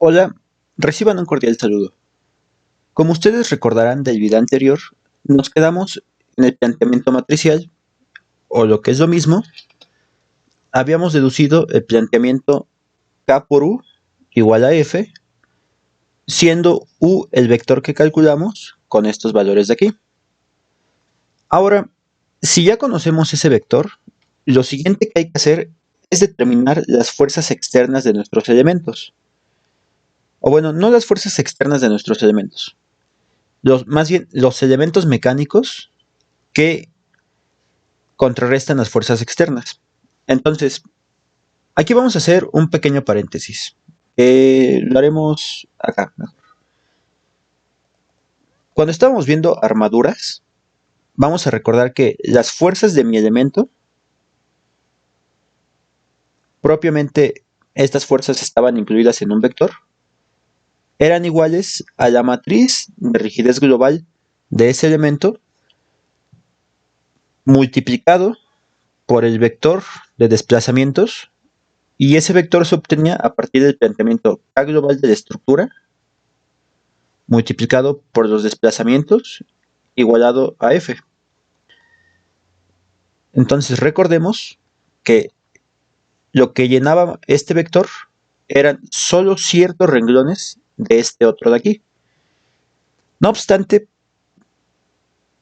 Hola, reciban un cordial saludo. Como ustedes recordarán del video anterior, nos quedamos en el planteamiento matricial, o lo que es lo mismo, habíamos deducido el planteamiento K por U igual a F, siendo U el vector que calculamos con estos valores de aquí. Ahora, si ya conocemos ese vector, lo siguiente que hay que hacer es determinar las fuerzas externas de nuestros elementos. O bueno, no las fuerzas externas de nuestros elementos, más bien los elementos mecánicos que contrarrestan las fuerzas externas. Entonces, aquí vamos a hacer un pequeño paréntesis. Lo haremos acá. Cuando estábamos viendo armaduras, vamos a recordar que las fuerzas de mi elemento, propiamente estas fuerzas estaban incluidas en un vector, eran iguales a la matriz de rigidez global de ese elemento multiplicado por el vector de desplazamientos, y ese vector se obtenía a partir del planteamiento K global de la estructura multiplicado por los desplazamientos igualado a F. Entonces recordemos que lo que llenaba este vector eran solo ciertos renglones de este otro de aquí. No obstante,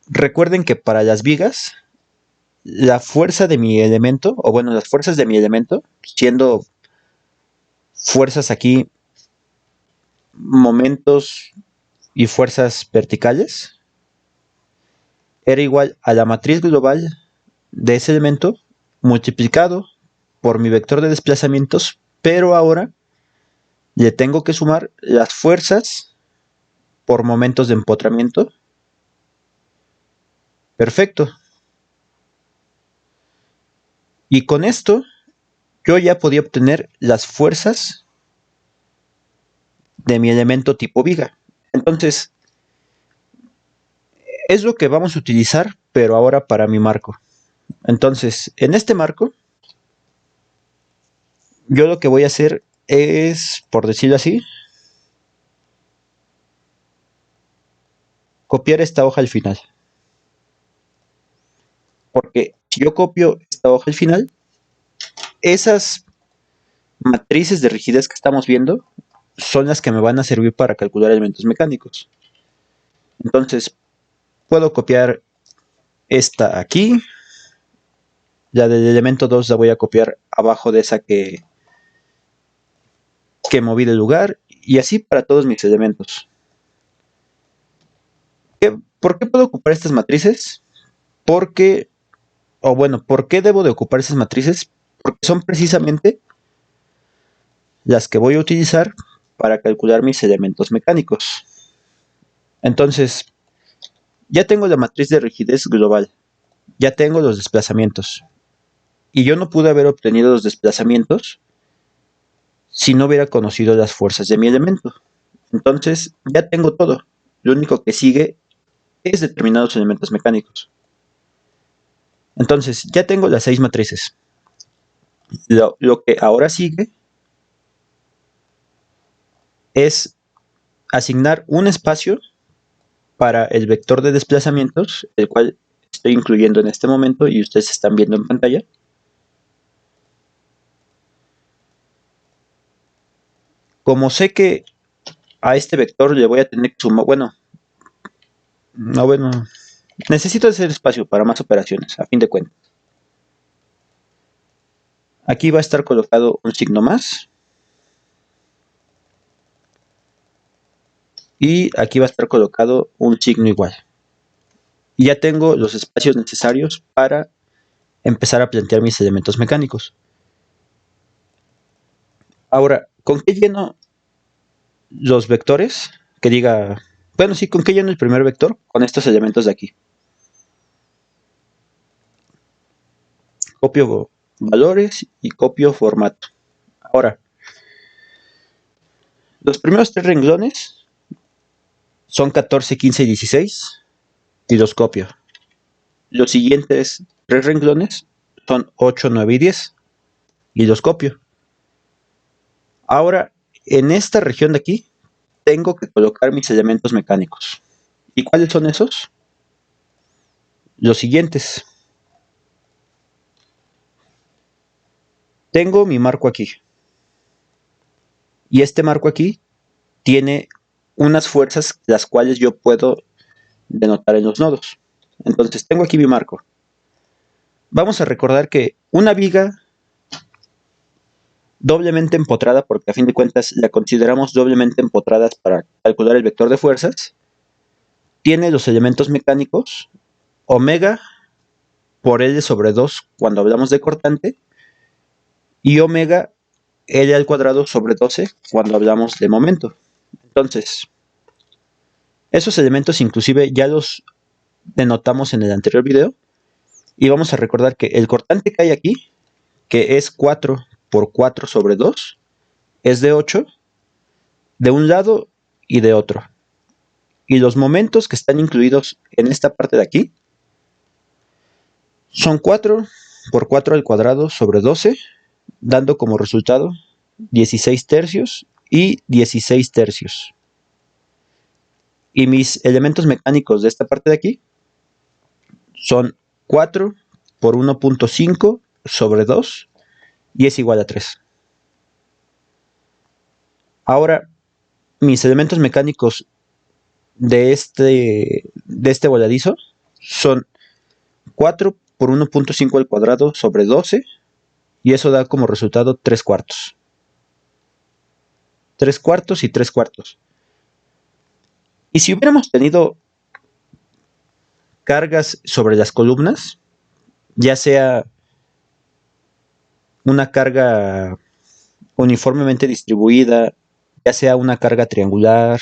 recuerden que para las vigas, la fuerza de mi elemento, o bueno, las fuerzas de mi elemento, siendo fuerzas aquí, momentos y fuerzas verticales, era igual a la matriz global de ese elemento multiplicado por mi vector de desplazamientos, pero ahora le tengo que sumar las fuerzas por momentos de empotramiento. Perfecto. Y con esto yo ya podía obtener las fuerzas de mi elemento tipo viga. Entonces, es lo que vamos a utilizar, pero ahora para mi marco. Entonces, en este marco, yo lo que voy a hacer es, por decirlo así, copiar esta hoja al final. Porque si yo copio esta hoja al final, esas matrices de rigidez que estamos viendo son las que me van a servir para calcular elementos mecánicos. Entonces, puedo copiar esta aquí, la del elemento 2 la voy a copiar abajo de esa que moví de lugar, y así para todos mis elementos. ¿Por qué puedo ocupar estas matrices? Porque, o bueno, ¿por qué debo de ocupar esas matrices? Porque son precisamente las que voy a utilizar para calcular mis elementos mecánicos. Entonces, ya tengo la matriz de rigidez global, ya tengo los desplazamientos, y yo no pude haber obtenido los desplazamientos si no hubiera conocido las fuerzas de mi elemento. Entonces, ya tengo todo. Lo único que sigue es determinar los elementos mecánicos. Entonces, ya tengo las 6 matrices. Lo que ahora sigue es asignar un espacio para el vector de desplazamientos, el cual estoy incluyendo en este momento y ustedes están viendo en pantalla. Como sé que a este vector le voy a tener que sumar, necesito hacer espacio para más operaciones, a fin de cuentas. Aquí va a estar colocado un signo más. Y aquí va a estar colocado un signo igual. Y ya tengo los espacios necesarios para empezar a plantear mis elementos mecánicos. Ahora, ¿con qué lleno los vectores? Que diga, bueno, sí, ¿con qué lleno el primer vector? Con estos elementos de aquí. Copio valores y copio formato. Ahora, los primeros 3 renglones son 14, 15 y 16 y los copio. Los siguientes 3 renglones son 8, 9 y 10 y los copio. Ahora, en esta región de aquí tengo que colocar mis elementos mecánicos. ¿Y cuáles son esos? Los siguientes. Tengo mi marco aquí. Y este marco aquí tiene unas fuerzas las cuales yo puedo denotar en los nodos. Entonces tengo aquí mi marco. Vamos a recordar que una viga doblemente empotrada, porque a fin de cuentas la consideramos doblemente empotrada para calcular el vector de fuerzas, tiene los elementos mecánicos omega por L sobre 2 cuando hablamos de cortante y omega L al cuadrado sobre 12 cuando hablamos de momento. Entonces, esos elementos inclusive ya los denotamos en el anterior video y vamos a recordar que el cortante que hay aquí, que es 4 por 4 sobre 2, es de 8 de un lado y de otro. Y los momentos que están incluidos en esta parte de aquí son 4 por 4 al cuadrado sobre 12, dando como resultado 16 tercios y 16 tercios. Y mis elementos mecánicos de esta parte de aquí son 4 por 1.5 sobre 2 y es igual a 3. Ahora, mis elementos mecánicos de este voladizo son 4 por 1.5 al cuadrado sobre 12 y eso da como resultado 3 cuartos. 3 cuartos y 3 cuartos. Y si hubiéramos tenido cargas sobre las columnas, ya sea una carga uniformemente distribuida, ya sea una carga triangular,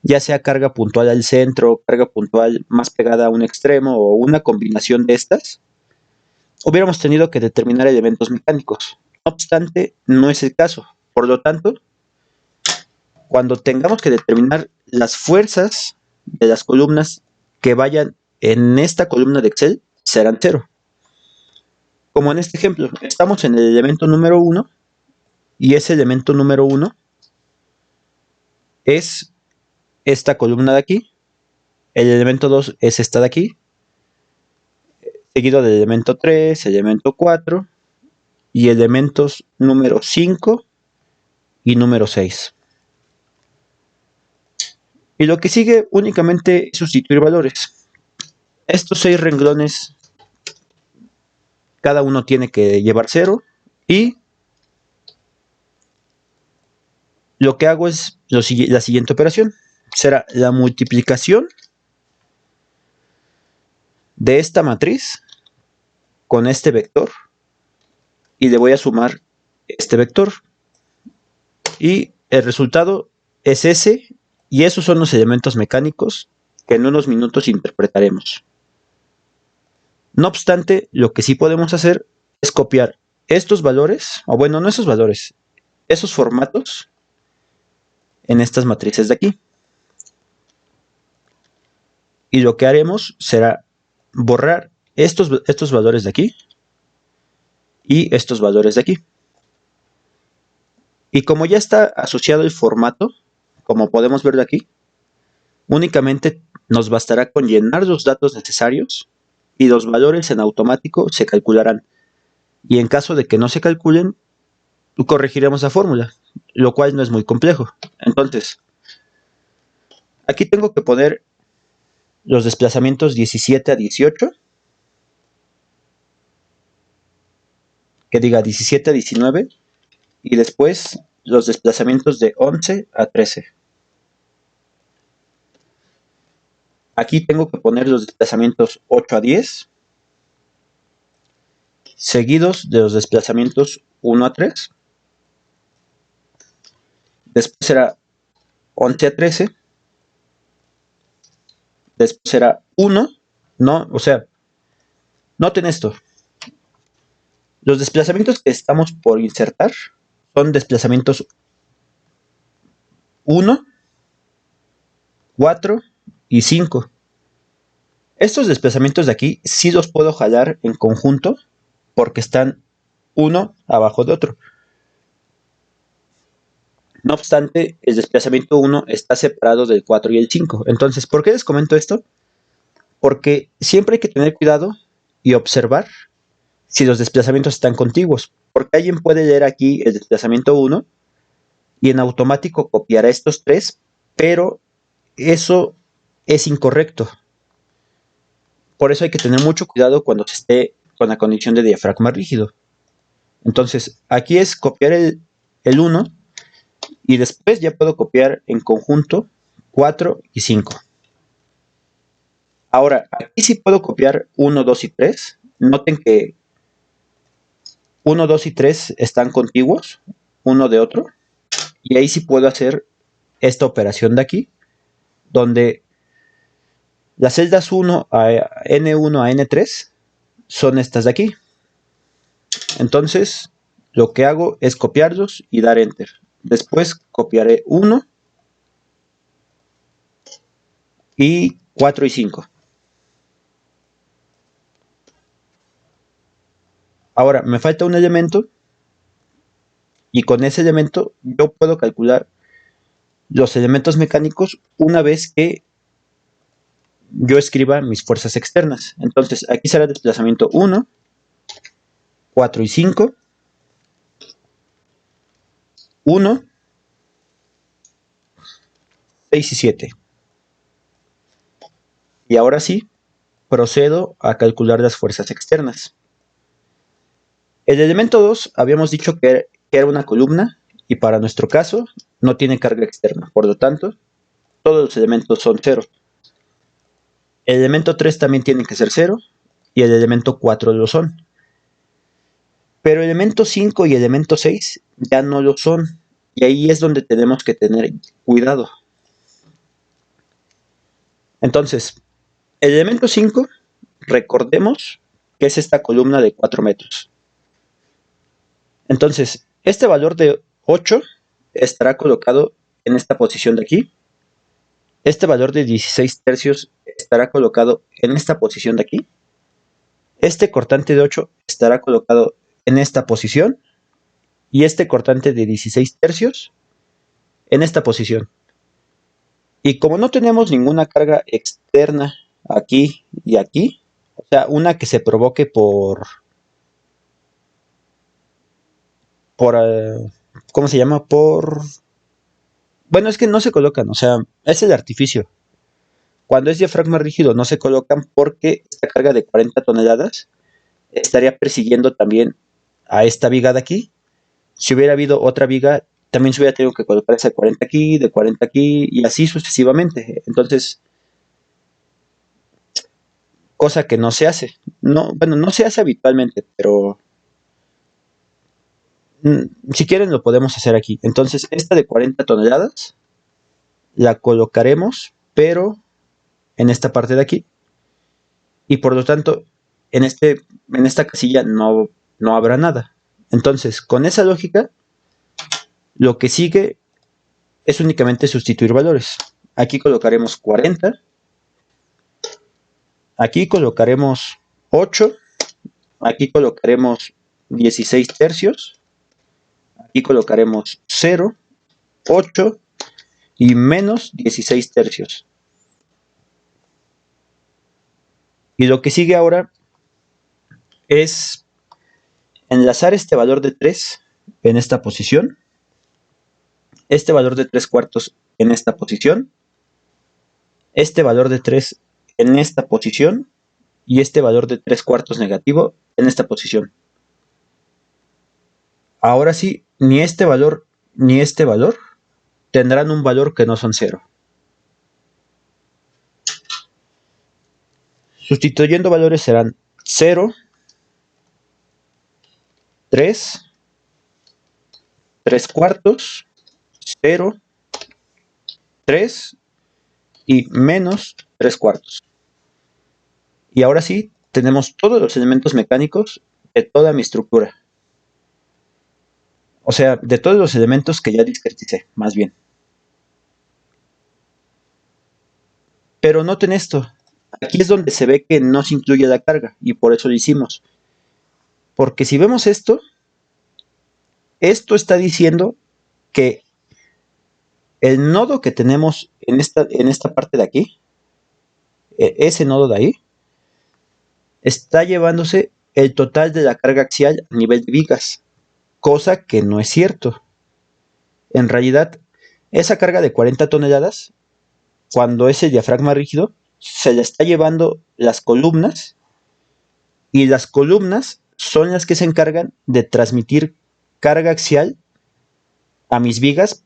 ya sea carga puntual al centro, carga puntual más pegada a un extremo o una combinación de estas, hubiéramos tenido que determinar elementos mecánicos. No obstante, no es el caso. Por lo tanto, cuando tengamos que determinar las fuerzas de las columnas que vayan en esta columna de Excel, serán 0. Como en este ejemplo, estamos en el elemento número 1 y ese elemento número 1 es esta columna de aquí, el elemento 2 es esta de aquí, seguido del elemento 3, elemento 4 y elementos número 5 y número 6. Y lo que sigue únicamente es sustituir valores. Estos 6 renglones, cada uno tiene que llevar 0 y lo que hago es la siguiente operación. Será la multiplicación de esta matriz con este vector y le voy a sumar este vector y el resultado es ese y esos son los elementos mecánicos que en unos minutos interpretaremos. No obstante, lo que sí podemos hacer es copiar estos valores, o bueno, no esos valores, esos formatos en estas matrices de aquí. Y lo que haremos será borrar estos valores de aquí y estos valores de aquí. Y como ya está asociado el formato, como podemos ver de aquí, únicamente nos bastará con llenar los datos necesarios y los valores en automático se calcularán. Y en caso de que no se calculen, corregiremos la fórmula, lo cual no es muy complejo. Entonces, aquí tengo que poner los desplazamientos 17 a 18, que diga 17 a 19, y después los desplazamientos de 11 a 13. Aquí tengo que poner los desplazamientos 8 a 10, seguidos de los desplazamientos 1 a 3. Después será 11 a 13. Después será 1. No, o sea, noten esto. Los desplazamientos que estamos por insertar son desplazamientos 1, 4 y 5. Estos desplazamientos de aquí sí los puedo jalar en conjunto porque están uno abajo de otro. No obstante, el desplazamiento 1 está separado del 4 y el 5. Entonces, ¿por qué les comento esto? Porque siempre hay que tener cuidado y observar si los desplazamientos están contiguos. Porque alguien puede leer aquí el desplazamiento 1 y en automático copiará estos tres, pero eso es incorrecto. Por eso hay que tener mucho cuidado cuando se esté con la condición de diafragma rígido. Entonces, aquí es copiar el 1 y después ya puedo copiar en conjunto 4 y 5. Ahora, aquí sí puedo copiar 1, 2 y 3. Noten que 1, 2 y 3 están contiguos uno de otro. Y ahí sí puedo hacer esta operación de aquí, donde las celdas 1 a N1 a N3 son estas de aquí. Entonces, lo que hago es copiarlos y dar Enter. Después copiaré 1 y 4 y 5. Ahora, me falta un elemento y con ese elemento yo puedo calcular los elementos mecánicos una vez que yo escriba mis fuerzas externas. Entonces, aquí será desplazamiento 1, 4 y 5, 1, 6 y 7. Y ahora sí, procedo a calcular las fuerzas externas. El elemento 2 habíamos dicho que era una columna y para nuestro caso no tiene carga externa. Por lo tanto, todos los elementos son 0. El elemento 3 también tiene que ser 0 y el elemento 4 lo son. Pero el elemento 5 y el elemento 6 ya no lo son. Y ahí es donde tenemos que tener cuidado. Entonces, el elemento 5, recordemos que es esta columna de 4 metros. Entonces, este valor de 8 estará colocado en esta posición de aquí. Este valor de 16 tercios estará colocado en esta posición de aquí. Este cortante de 8 estará colocado en esta posición. Y este cortante de 16 tercios en esta posición. Y como no tenemos ninguna carga externa aquí y aquí, o sea, una que se provoque ¿cómo se llama? Bueno, es que no se colocan, o sea, es el artificio. Cuando es diafragma rígido no se colocan porque esta carga de 40 toneladas estaría persiguiendo también a esta viga de aquí. Si hubiera habido otra viga, también se hubiera tenido que colocar esa de 40 aquí, de 40 aquí, y así sucesivamente. Entonces, cosa que no se hace. No, bueno, no se hace habitualmente, pero si quieren lo podemos hacer aquí. Entonces, esta de 40 toneladas la colocaremos, pero en esta parte de aquí. Y por lo tanto, en esta casilla no habrá nada. Entonces, con esa lógica, lo que sigue es únicamente sustituir valores. Aquí colocaremos 40. Aquí colocaremos 8. Aquí colocaremos 16 tercios. Aquí colocaremos 0, 8 y menos 16 tercios. Y lo que sigue ahora es enlazar este valor de 3 en esta posición, este valor de 3 cuartos en esta posición, este valor de 3 en esta posición y este valor de 3 cuartos negativo en esta posición. Ahora sí, ni este valor ni este valor tendrán un valor que no son 0. Sustituyendo valores serán 0, 3, 3 cuartos, 0, 3 y menos 3 cuartos. Y ahora sí, tenemos todos los elementos mecánicos de toda mi estructura. O sea, de todos los elementos que ya discreticé, más bien. Pero noten esto. Aquí es donde se ve que no se incluye la carga y por eso lo hicimos. Porque si vemos esto está diciendo que el nodo que tenemos en esta parte de aquí, ese nodo de ahí, está llevándose el total de la carga axial a nivel de vigas, cosa que no es cierto. En realidad, esa carga de 40 toneladas, cuando es el diafragma rígido, se la está llevando las columnas, y las columnas son las que se encargan de transmitir carga axial a mis vigas,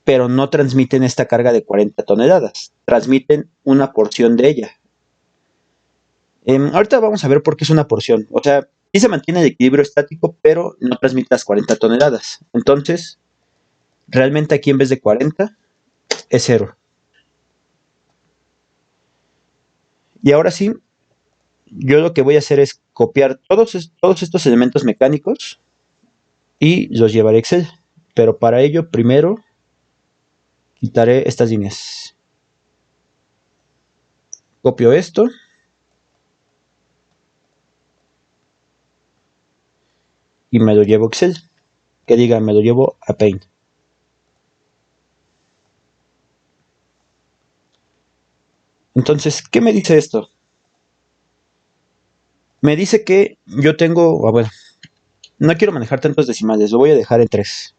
pero no transmiten esta carga de 40 toneladas, transmiten una porción de ella. Ahorita vamos a ver por qué es una porción. O sea, sí se mantiene el equilibrio estático, pero no transmite las 40 toneladas. Entonces, realmente aquí en vez de 40, es 0. Y ahora sí, yo lo que voy a hacer es copiar todos estos elementos mecánicos y los llevaré a Excel. Pero para ello, primero, quitaré estas líneas. Copio esto. Y me lo llevo a Excel. Que diga, me lo llevo a Paint. Entonces, ¿qué me dice esto? Me dice que yo tengo, bueno, no quiero manejar tantos decimales, lo voy a dejar en 3.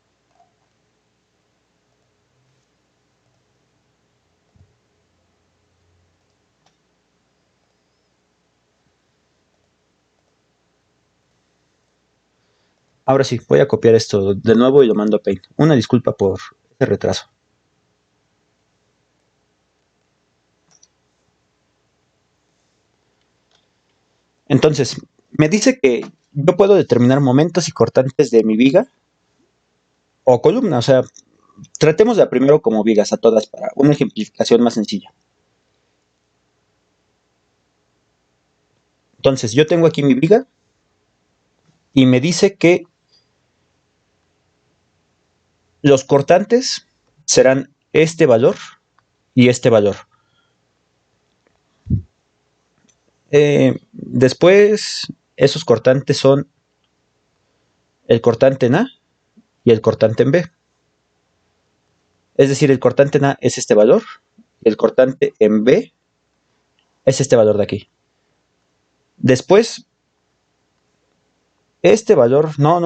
Ahora sí, voy a copiar esto de nuevo y lo mando a Paint. Una disculpa por ese retraso. Entonces, me dice que yo puedo determinar momentos y cortantes de mi viga o columna. O sea, tratemos de primero como vigas a todas para una ejemplificación más sencilla. Entonces, yo tengo aquí mi viga y me dice que los cortantes serán este valor y este valor. Después, esos cortantes son el cortante en A y el cortante en B. Es decir, el cortante en A es este valor y el cortante en B es este valor de aquí. Después, este valor, no,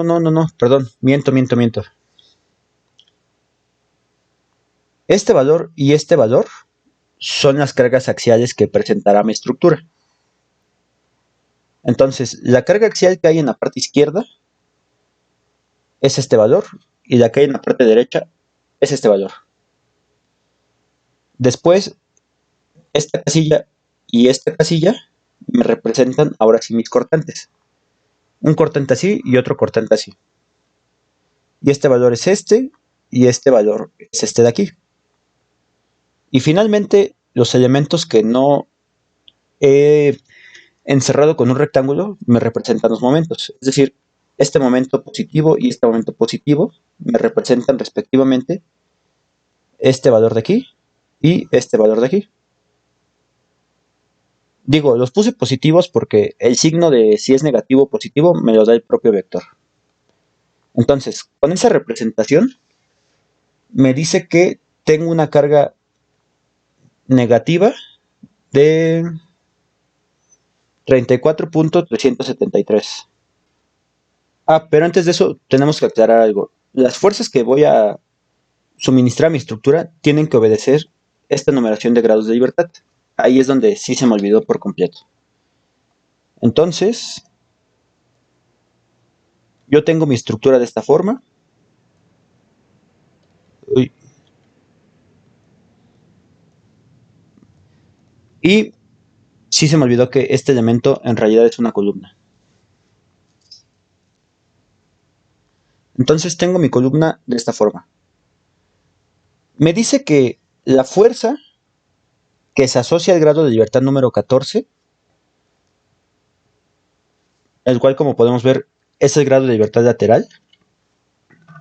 perdón, miento. Este valor y este valor son las cargas axiales que presentará mi estructura. Entonces, la carga axial que hay en la parte izquierda es este valor y la que hay en la parte derecha es este valor. Después, esta casilla y esta casilla me representan ahora sí mis cortantes. Un cortante así y otro cortante así. Y este valor es este y este valor es este de aquí. Y finalmente, los elementos que no he encerrado con un rectángulo me representan los momentos. Es decir, este momento positivo y este momento positivo me representan respectivamente este valor de aquí y este valor de aquí. Digo, los puse positivos porque el signo de si es negativo o positivo me lo da el propio vector. Entonces, con esa representación me dice que tengo una carga negativa de 34.373. Pero antes de eso tenemos que aclarar algo. Las fuerzas que voy a suministrar a mi estructura tienen que obedecer esta numeración de grados de libertad. Ahí es donde sí se me olvidó por completo. Entonces, yo tengo mi estructura de esta forma. Y sí se me olvidó que este elemento en realidad es una columna. Entonces tengo mi columna de esta forma. Me dice que la fuerza que se asocia al grado de libertad número 14, el cual como podemos ver es el grado de libertad lateral,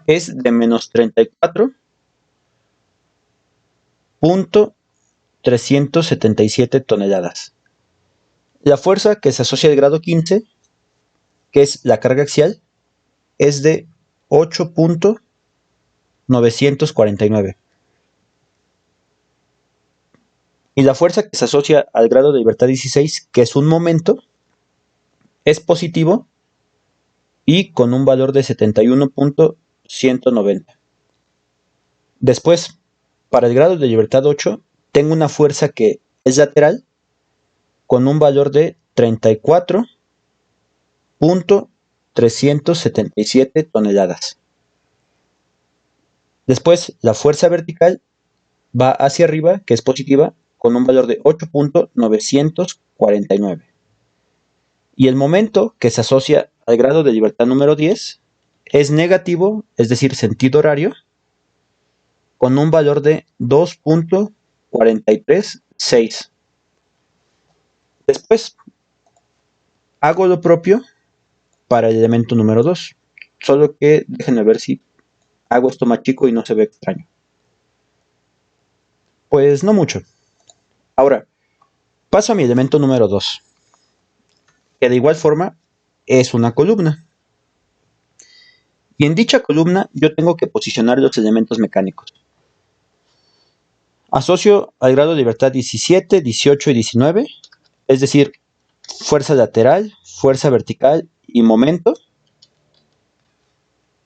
es de menos 34.377 toneladas. La fuerza que se asocia al grado 15, que es la carga axial, es de 8.949. Y la fuerza que se asocia al grado de libertad 16, que es un momento, es positivo y con un valor de 71.190. Después, para el grado de libertad 8, tengo una fuerza que es lateral con un valor de 34.377 toneladas. Después, la fuerza vertical va hacia arriba, que es positiva, con un valor de 8.949. Y el momento que se asocia al grado de libertad número 10 es negativo, es decir, sentido horario, con un valor de 2.436. Después, hago lo propio para el elemento número 2, solo que déjenme ver si hago esto más chico y no se ve extraño. Pues no mucho. Ahora, paso a mi elemento número 2, que de igual forma es una columna. Y en dicha columna yo tengo que posicionar los elementos mecánicos. Asocio al grado de libertad 17, 18 y 19, es decir, fuerza lateral, fuerza vertical y momento.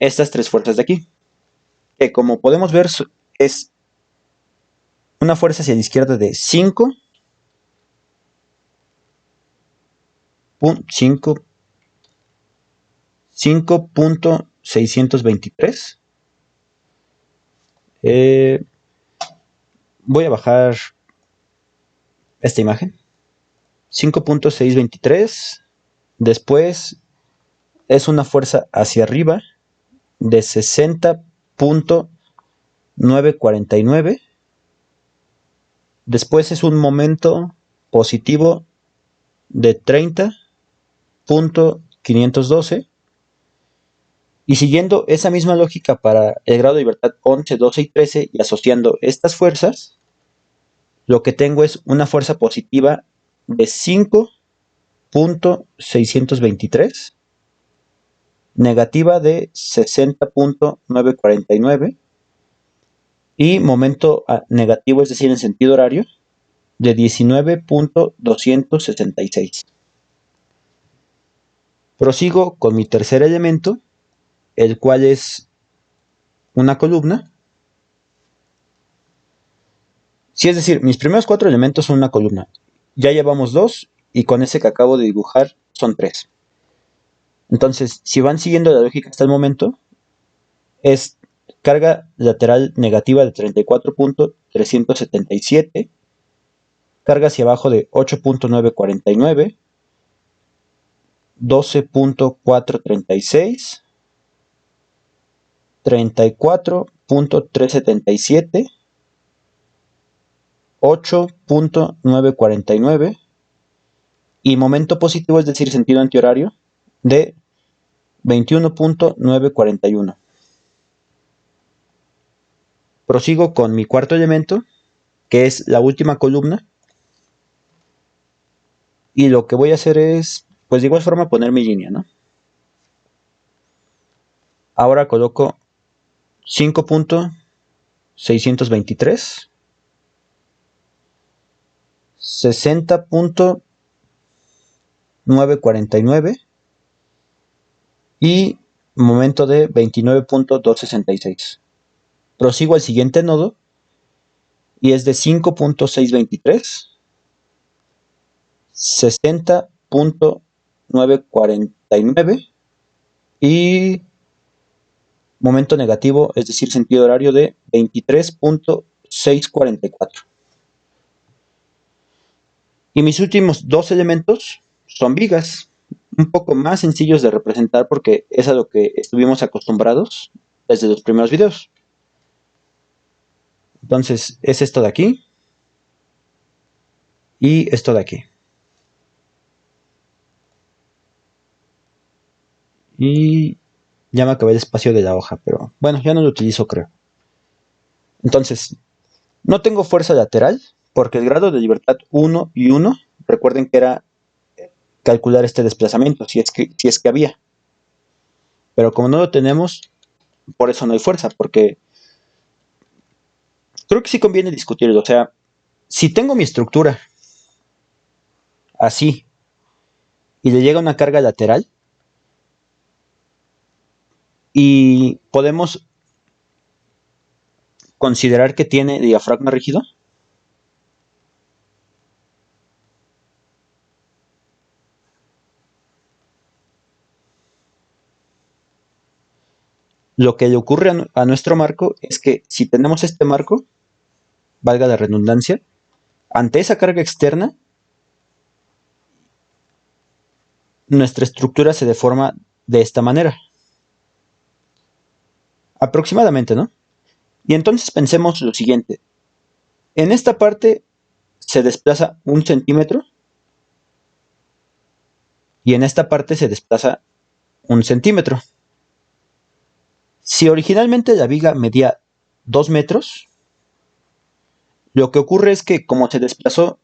Estas tres fuerzas de aquí, que como podemos ver es una fuerza hacia la izquierda de 5.623. Voy a bajar esta imagen. 5.623. Después es una fuerza hacia arriba de 60.949. Después es un momento positivo de 30.512. Y siguiendo esa misma lógica para el grado de libertad 11, 12 y 13 y asociando estas fuerzas, lo que tengo es una fuerza positiva de 5.623, negativa de 60.949 y momento negativo, es decir, en sentido horario, de 19.266. Prosigo con mi tercer elemento, el cual es una columna. Sí, es decir, mis primeros 4 elementos son una columna. Ya llevamos 2 y con ese que acabo de dibujar son 3. Entonces, si van siguiendo la lógica hasta el momento, es carga lateral negativa de 34.377, carga hacia abajo de 8.949, 12.436, 34.377, 8.949 y momento positivo, es decir, sentido antihorario, de 21.941. Prosigo con mi cuarto elemento, que es la última columna, y lo que voy a hacer es, pues de igual forma, poner mi línea, ¿no? Ahora coloco 5.623, 60.949 y momento de 29.266. Prosigo al siguiente nodo y es de 5.623, 60.949 y momento negativo, es decir, sentido horario de 23.644. Y mis últimos 2 elementos son vigas, un poco más sencillos de representar porque es a lo que estuvimos acostumbrados desde los primeros videos. Entonces es esto de aquí y esto de aquí. Y ya me acabé el espacio de la hoja, pero bueno, ya no lo utilizo, creo. Entonces, no tengo fuerza lateral porque el grado de libertad 1 y 1, recuerden que era calcular este desplazamiento, si es que había. Pero como no lo tenemos, por eso no hay fuerza, porque creo que sí conviene discutirlo. O sea, Si tengo mi estructura así y le llega una carga lateral y podemos considerar que tiene diafragma rígido, lo que le ocurre a nuestro marco es que si tenemos este marco, valga la redundancia, ante esa carga externa, nuestra estructura se deforma de esta manera. Aproximadamente, ¿no? Y entonces pensemos lo siguiente. En esta parte se desplaza 1 centímetro y en esta parte se desplaza 1 centímetro. Si originalmente la viga medía 2 metros, lo que ocurre es que como se desplazó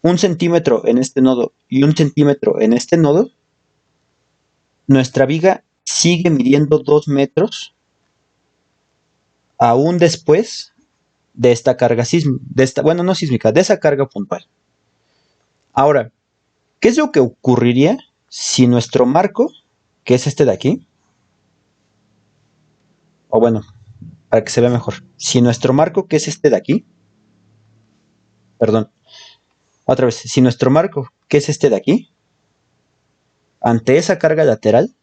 1 centímetro en este nodo y 1 centímetro en este nodo, nuestra viga sigue midiendo 2 metros aún después de esta carga sísmica, bueno, no sísmica, de esa carga puntual. Ahora, ¿qué es lo que ocurriría si nuestro marco, que es este de aquí, o bueno, para que se vea mejor, si nuestro marco, que es este de aquí, perdón, otra vez, si nuestro marco, que es este de aquí, ante esa carga lateral,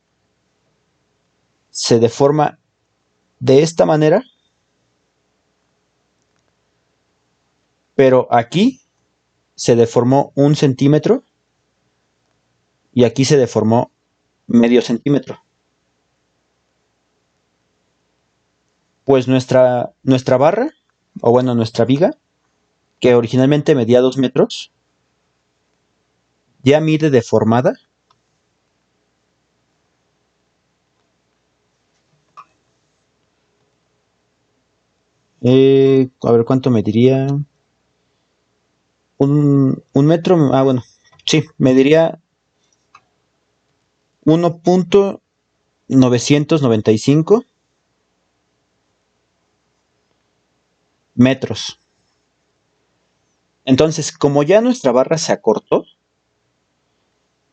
se deforma de esta manera, pero aquí se deformó 1 centímetro y aquí se deformó medio centímetro. Pues nuestra barra, o bueno, nuestra viga, que originalmente medía 2 metros, ya mide deformada a ver cuánto mediría. Un metro, bueno, sí, mediría 1.995 metros. Entonces, como ya nuestra barra se acortó,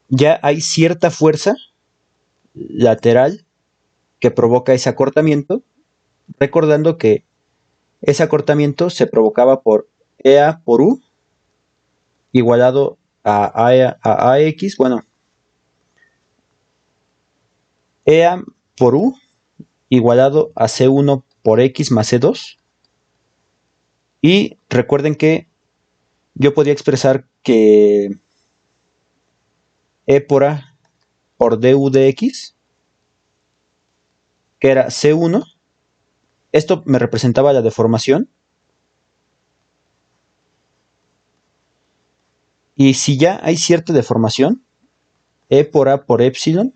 ya hay cierta fuerza lateral que provoca ese acortamiento, recordando que ese acortamiento se provocaba por EA por U igualado a AX, bueno, EA por U igualado a C1 por X más C2. Y recuerden que yo podía expresar que E por A por du de X, que era C1, esto me representaba la deformación. Y si ya hay cierta deformación, E por A por epsilon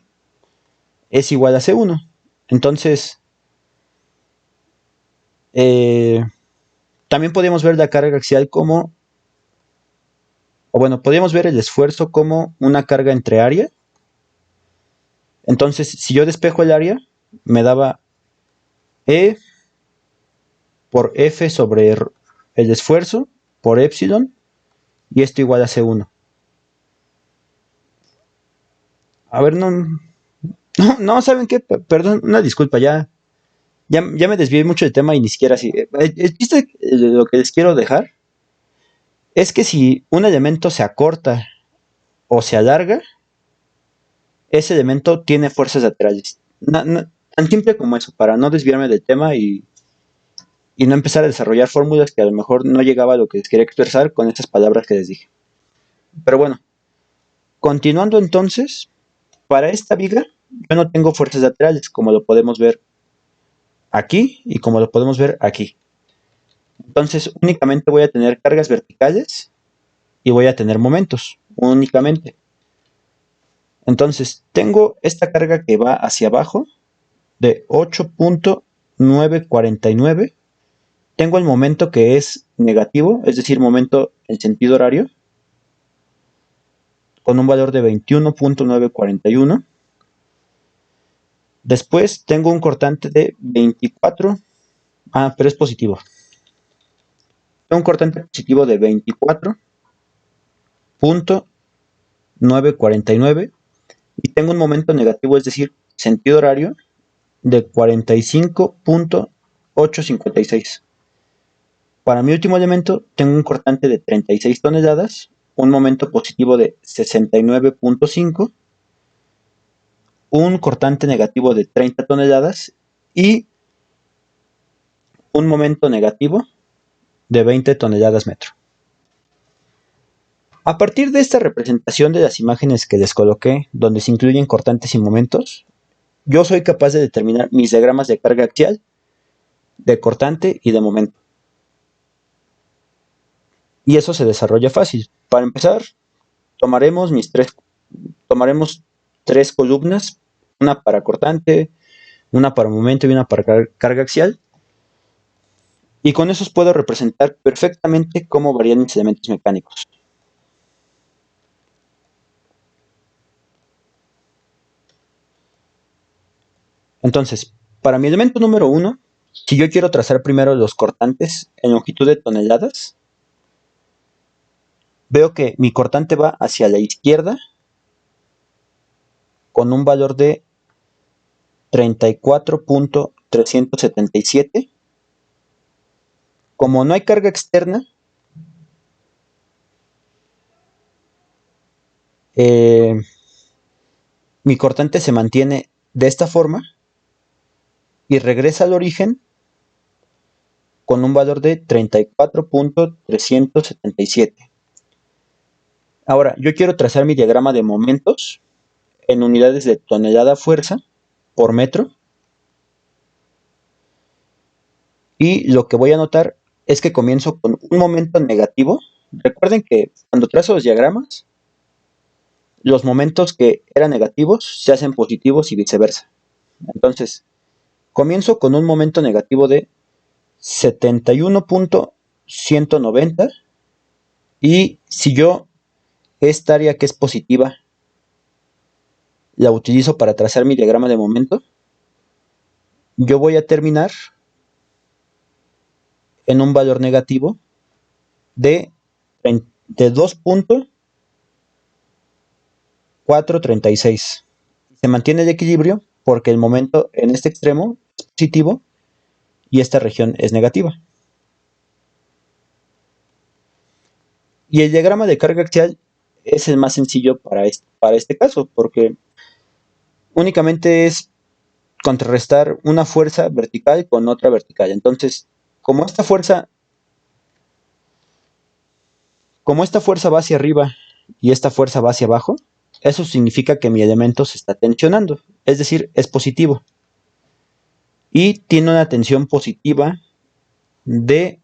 es igual a C1. Entonces, también podemos ver la carga axial como, o bueno, podemos ver el esfuerzo como una carga entre área. Entonces, si yo despejo el área, me daba E por F sobre el esfuerzo por epsilon, y esto igual a C1. A ver, no, ¿saben qué? Perdón, una disculpa, ya me desvié mucho del tema y ni siquiera así. El chiste, lo que les quiero dejar es que si un elemento se acorta o se alarga, ese elemento tiene fuerzas laterales. Tan simple como eso, para no desviarme del tema y no empezar a desarrollar fórmulas que a lo mejor no llegaba a lo que les quería expresar con estas palabras que les dije. Pero bueno, continuando entonces, para esta viga yo no tengo fuerzas laterales, como lo podemos ver aquí y como lo podemos ver aquí. Entonces únicamente voy a tener cargas verticales y voy a tener momentos, únicamente. Entonces tengo esta carga que va hacia abajo de 8.949. Tengo el momento que es negativo, es decir, momento en sentido horario, con un valor de 21.941. Después tengo un cortante de 24, pero es positivo. Tengo un cortante positivo de 24.949 y tengo un momento negativo, es decir, sentido horario, de 45.856. Para mi último elemento tengo un cortante de 36 toneladas, un momento positivo de 69.5, un cortante negativo de 30 toneladas y un momento negativo de 20 toneladas metro. A partir de esta representación de las imágenes que les coloqué, donde se incluyen cortantes y momentos, yo soy capaz de determinar mis diagramas de carga axial, de cortante y de momento. Y eso se desarrolla fácil. Para empezar, tomaremos tres columnas, una para cortante, una para momento y una para carga axial. Y con esos puedo representar perfectamente cómo varían mis elementos mecánicos. Entonces, para mi elemento número 1, si yo quiero trazar primero los cortantes en longitud de toneladas, veo que mi cortante va hacia la izquierda con un valor de 34.377. Como no hay carga externa, mi cortante se mantiene de esta forma y regresa al origen con un valor de 34.377. Ahora, yo quiero trazar mi diagrama de momentos en unidades de tonelada fuerza por metro. Y lo que voy a notar es que comienzo con un momento negativo. Recuerden que cuando trazo los diagramas, los momentos que eran negativos se hacen positivos y viceversa. Entonces, comienzo con un momento negativo de 71.190 y si yo esta área que es positiva la utilizo para trazar mi diagrama de momento, yo voy a terminar en un valor negativo de 2.436. Se mantiene el equilibrio porque el momento en este extremo es positivo y esta región es negativa. Y el diagrama de carga axial es el más sencillo para este caso, porque únicamente es contrarrestar una fuerza vertical con otra vertical. Entonces, como esta fuerza va hacia arriba y esta fuerza va hacia abajo, eso significa que mi elemento se está tensionando, es decir, es positivo. Y tiene una tensión positiva de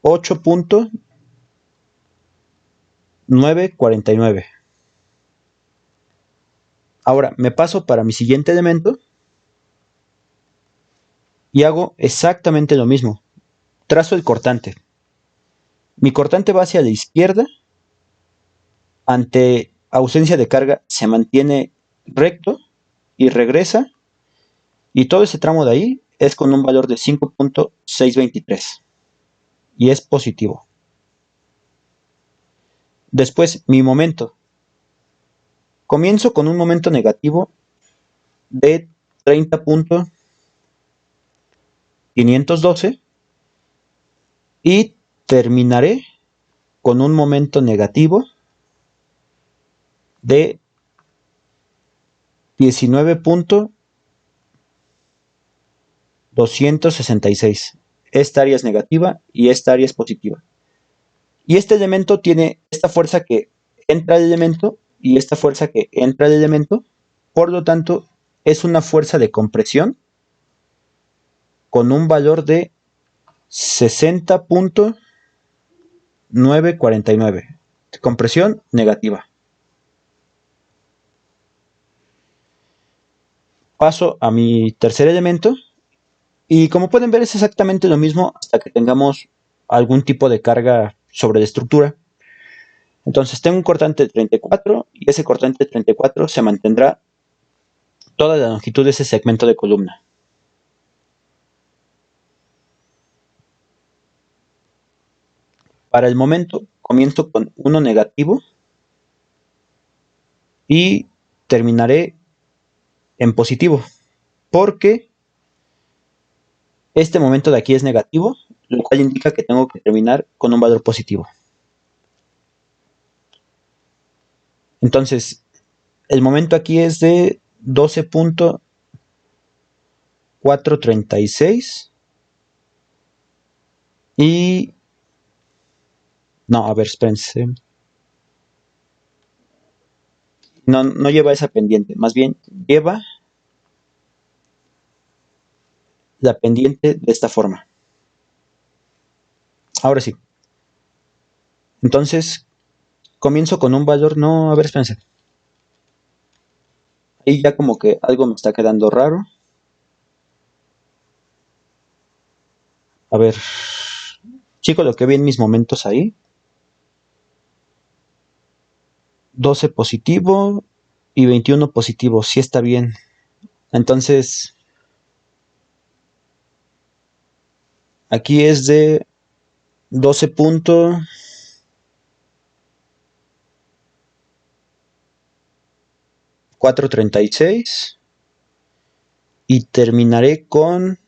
8.949. Ahora me paso para mi siguiente elemento y hago exactamente lo mismo. Trazo el cortante. Mi cortante va hacia la izquierda. Ante ausencia de carga se mantiene recto y regresa. Y todo ese tramo de ahí es con un valor de 5.623. Y es positivo. Después, mi momento. Comienzo con un momento negativo de 30.512 y terminaré con un momento negativo de 19.266. Esta área es negativa y esta área es positiva. Y este elemento tiene esta fuerza que entra al elemento y esta fuerza que entra al elemento. Por lo tanto, es una fuerza de compresión con un valor de 60.949. Compresión negativa. Paso a mi tercer elemento y como pueden ver es exactamente lo mismo hasta que tengamos algún tipo de carga sobre la estructura. Entonces tengo un cortante de 34 y ese cortante de 34 se mantendrá toda la longitud de ese segmento de columna. Para el momento comienzo con 1 negativo y terminaré en positivo, porque este momento de aquí es negativo, lo cual indica que tengo que terminar con un valor positivo. Entonces, el momento aquí es de 12.436 y... No, a ver, espérense. No, no lleva esa pendiente, más bien lleva la pendiente de esta forma. Ahora sí. Entonces, comienzo con un valor, no, a ver, espérense. Ahí ya como que algo me está quedando raro. A ver, chico, lo que vi en mis momentos ahí. 12 positivo y 21 positivo, sí está bien. Entonces, aquí es de 12.436 y terminaré con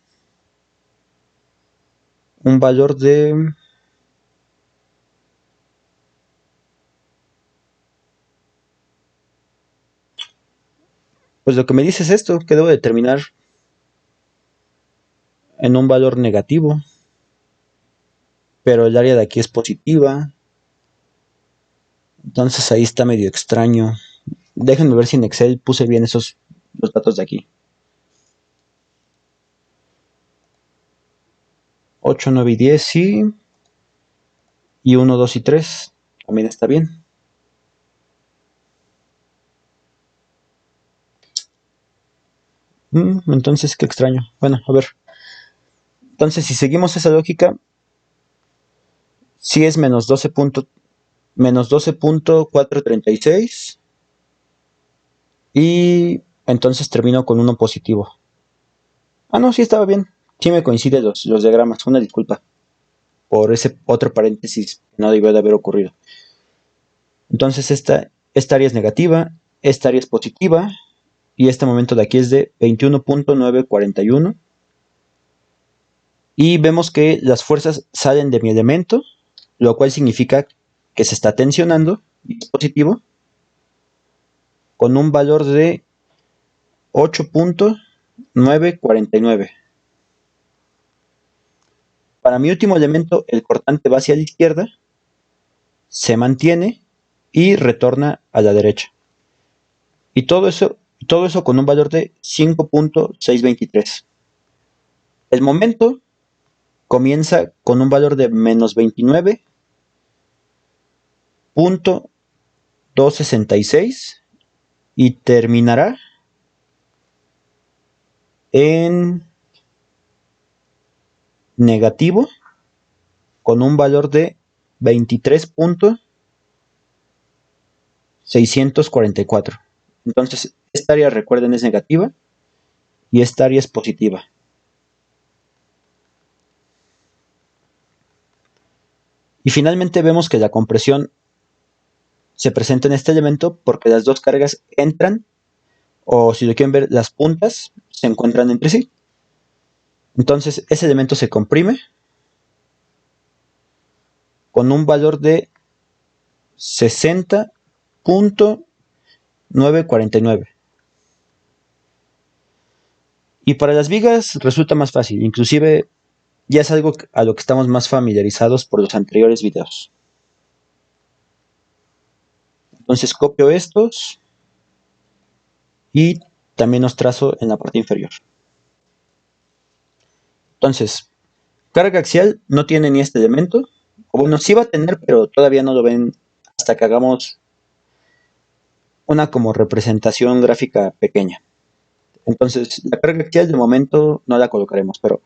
un valor de... Pues lo que me dice es esto, que debo de terminar en un valor negativo, pero el área de aquí es positiva. Entonces ahí está medio extraño. Déjenme ver si en Excel puse bien los datos de aquí. 8, 9 y 10, sí. Y 1, 2 y 3 también está bien. Entonces, qué extraño. Bueno, a ver. Entonces, si seguimos esa lógica, sí es menos 12.436 y entonces termino con uno positivo. Ah, no, sí estaba bien. Sí me coinciden los diagramas. Una disculpa por ese otro paréntesis que no debió de haber ocurrido. Entonces esta área es negativa, esta área es positiva y este momento de aquí es de 21.941 y vemos que las fuerzas salen de mi elemento, lo cual significa que se está tensionando y es positivo con un valor de 8.949. Para mi último elemento, el cortante va hacia la izquierda, se mantiene y retorna a la derecha. Y todo eso con un valor de 5.623. El momento comienza con un valor de menos 29.266 y terminará en negativo con un valor de 23.644. Entonces, esta área, recuerden, es negativa y esta área es positiva. Y finalmente vemos que la compresión se presenta en este elemento porque las dos cargas entran, o si lo quieren ver, las puntas se encuentran entre sí. Entonces ese elemento se comprime con un valor de 60.949. Y para las vigas resulta más fácil, inclusive ya es algo a lo que estamos más familiarizados por los anteriores videos. Entonces copio estos y también los trazo en la parte inferior. Entonces, carga axial no tiene ni este elemento, o bueno, sí va a tener, pero todavía no lo ven hasta que hagamos una como representación gráfica pequeña. Entonces, la carga axial de momento no la colocaremos, pero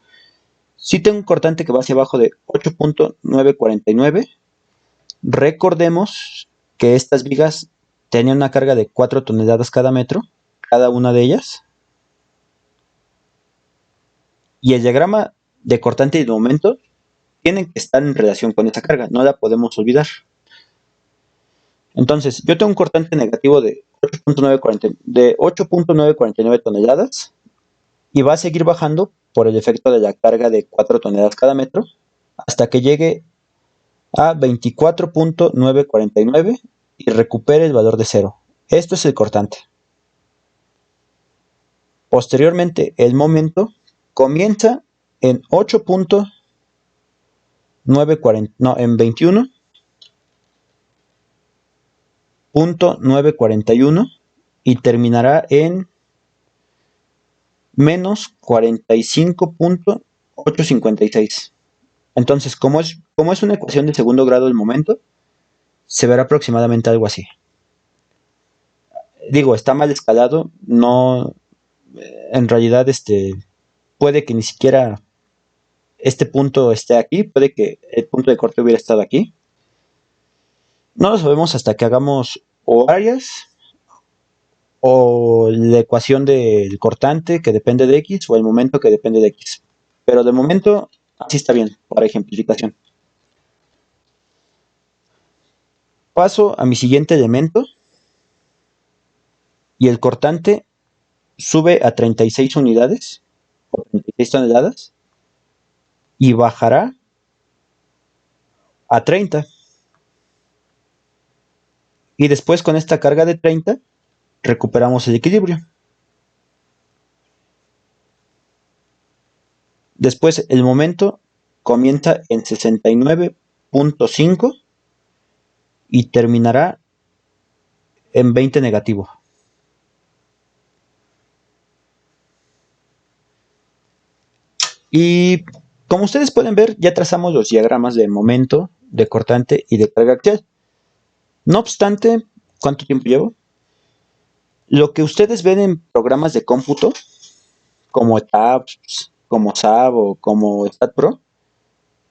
sí tengo un cortante que va hacia abajo de 8.949. Recordemos que estas vigas tenían una carga de 4 toneladas cada metro, cada una de ellas. Y el diagrama de cortante y de momento tienen que estar en relación con esa carga, no la podemos olvidar. Entonces, yo tengo un cortante negativo de 8.949 toneladas y va a seguir bajando por el efecto de la carga de 4 toneladas cada metro hasta que llegue a 24.949 y recupere el valor de cero. Esto es el cortante. Posteriormente, el momento comienza en 8.940, no, en 21.941 y terminará en menos 45.856. Entonces, como es una ecuación de segundo grado del momento, se verá aproximadamente algo así. Digo, está mal escalado, no, en realidad puede que ni siquiera este punto esté aquí, puede que el punto de corte hubiera estado aquí. No lo sabemos hasta que hagamos o áreas o la ecuación del cortante que depende de X o el momento que depende de X. Pero de momento así está bien, para ejemplificación. Paso a mi siguiente elemento y el cortante sube a 36 unidades o 36 toneladas y bajará a 30. Y después con esta carga de 30 recuperamos el equilibrio. Después el momento comienza en 69.5 y terminará en 20 negativo. Y como ustedes pueden ver, ya trazamos los diagramas de momento, de cortante y de carga axial. No obstante, ¿cuánto tiempo llevo? Lo que ustedes ven en programas de cómputo, como TAPS, como SAB o como StatPro,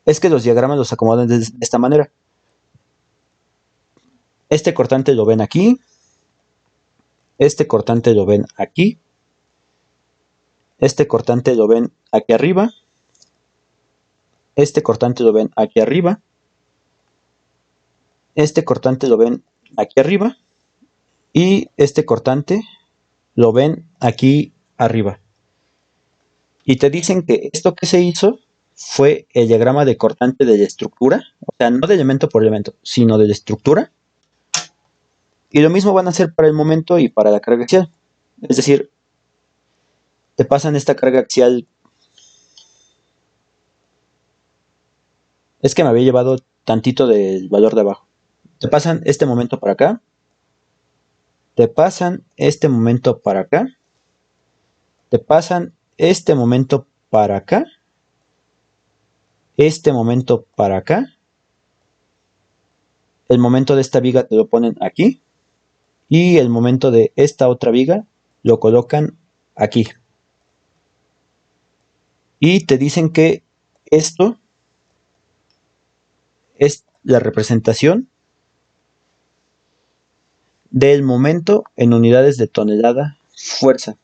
es que los diagramas los acomodan de esta manera. Este cortante lo ven aquí, este cortante lo ven aquí, este cortante lo ven aquí arriba, este cortante lo ven aquí arriba, este cortante lo ven aquí arriba y este cortante lo ven aquí arriba. Y te dicen que esto que se hizo fue el diagrama de cortante de la estructura, o sea, no de elemento por elemento, sino de la estructura. Y lo mismo van a hacer para el momento y para la carga axial. Es decir, te pasan esta carga axial. Es que me había llevado tantito del valor de abajo. Te pasan este momento para acá. Te pasan este momento para acá. Te pasan este momento para acá. Este momento para acá. El momento de esta viga te lo ponen aquí. Y el momento de esta otra viga lo colocan aquí. Y te dicen que esto es la representación del momento en unidades de tonelada fuerza.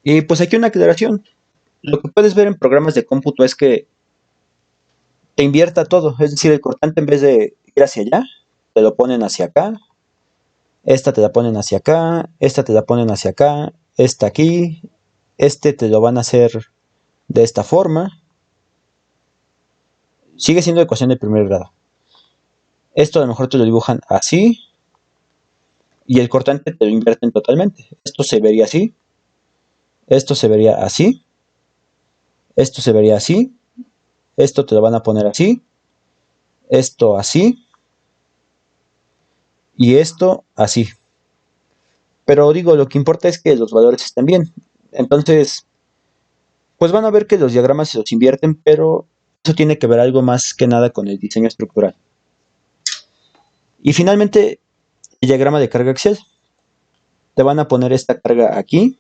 Y pues aquí una aclaración. Lo que puedes ver en programas de cómputo es que te invierta todo. Es decir, el cortante en vez de ir hacia allá, te lo ponen hacia acá. Esta te la ponen hacia acá. Esta te la ponen hacia acá. Esta aquí. Este te lo van a hacer de esta forma. Sigue siendo ecuación de primer grado. Esto a lo mejor te lo dibujan así. Y el cortante te lo invierten totalmente. Esto se vería así. Esto se vería así. Esto se vería así. Esto te lo van a poner así. Esto así. Y esto así. Pero digo, lo que importa es que los valores estén bien. Entonces, pues van a ver que los diagramas se los invierten, pero eso tiene que ver algo más que nada con el diseño estructural. Y finalmente, el diagrama de carga axial. Te van a poner esta carga aquí,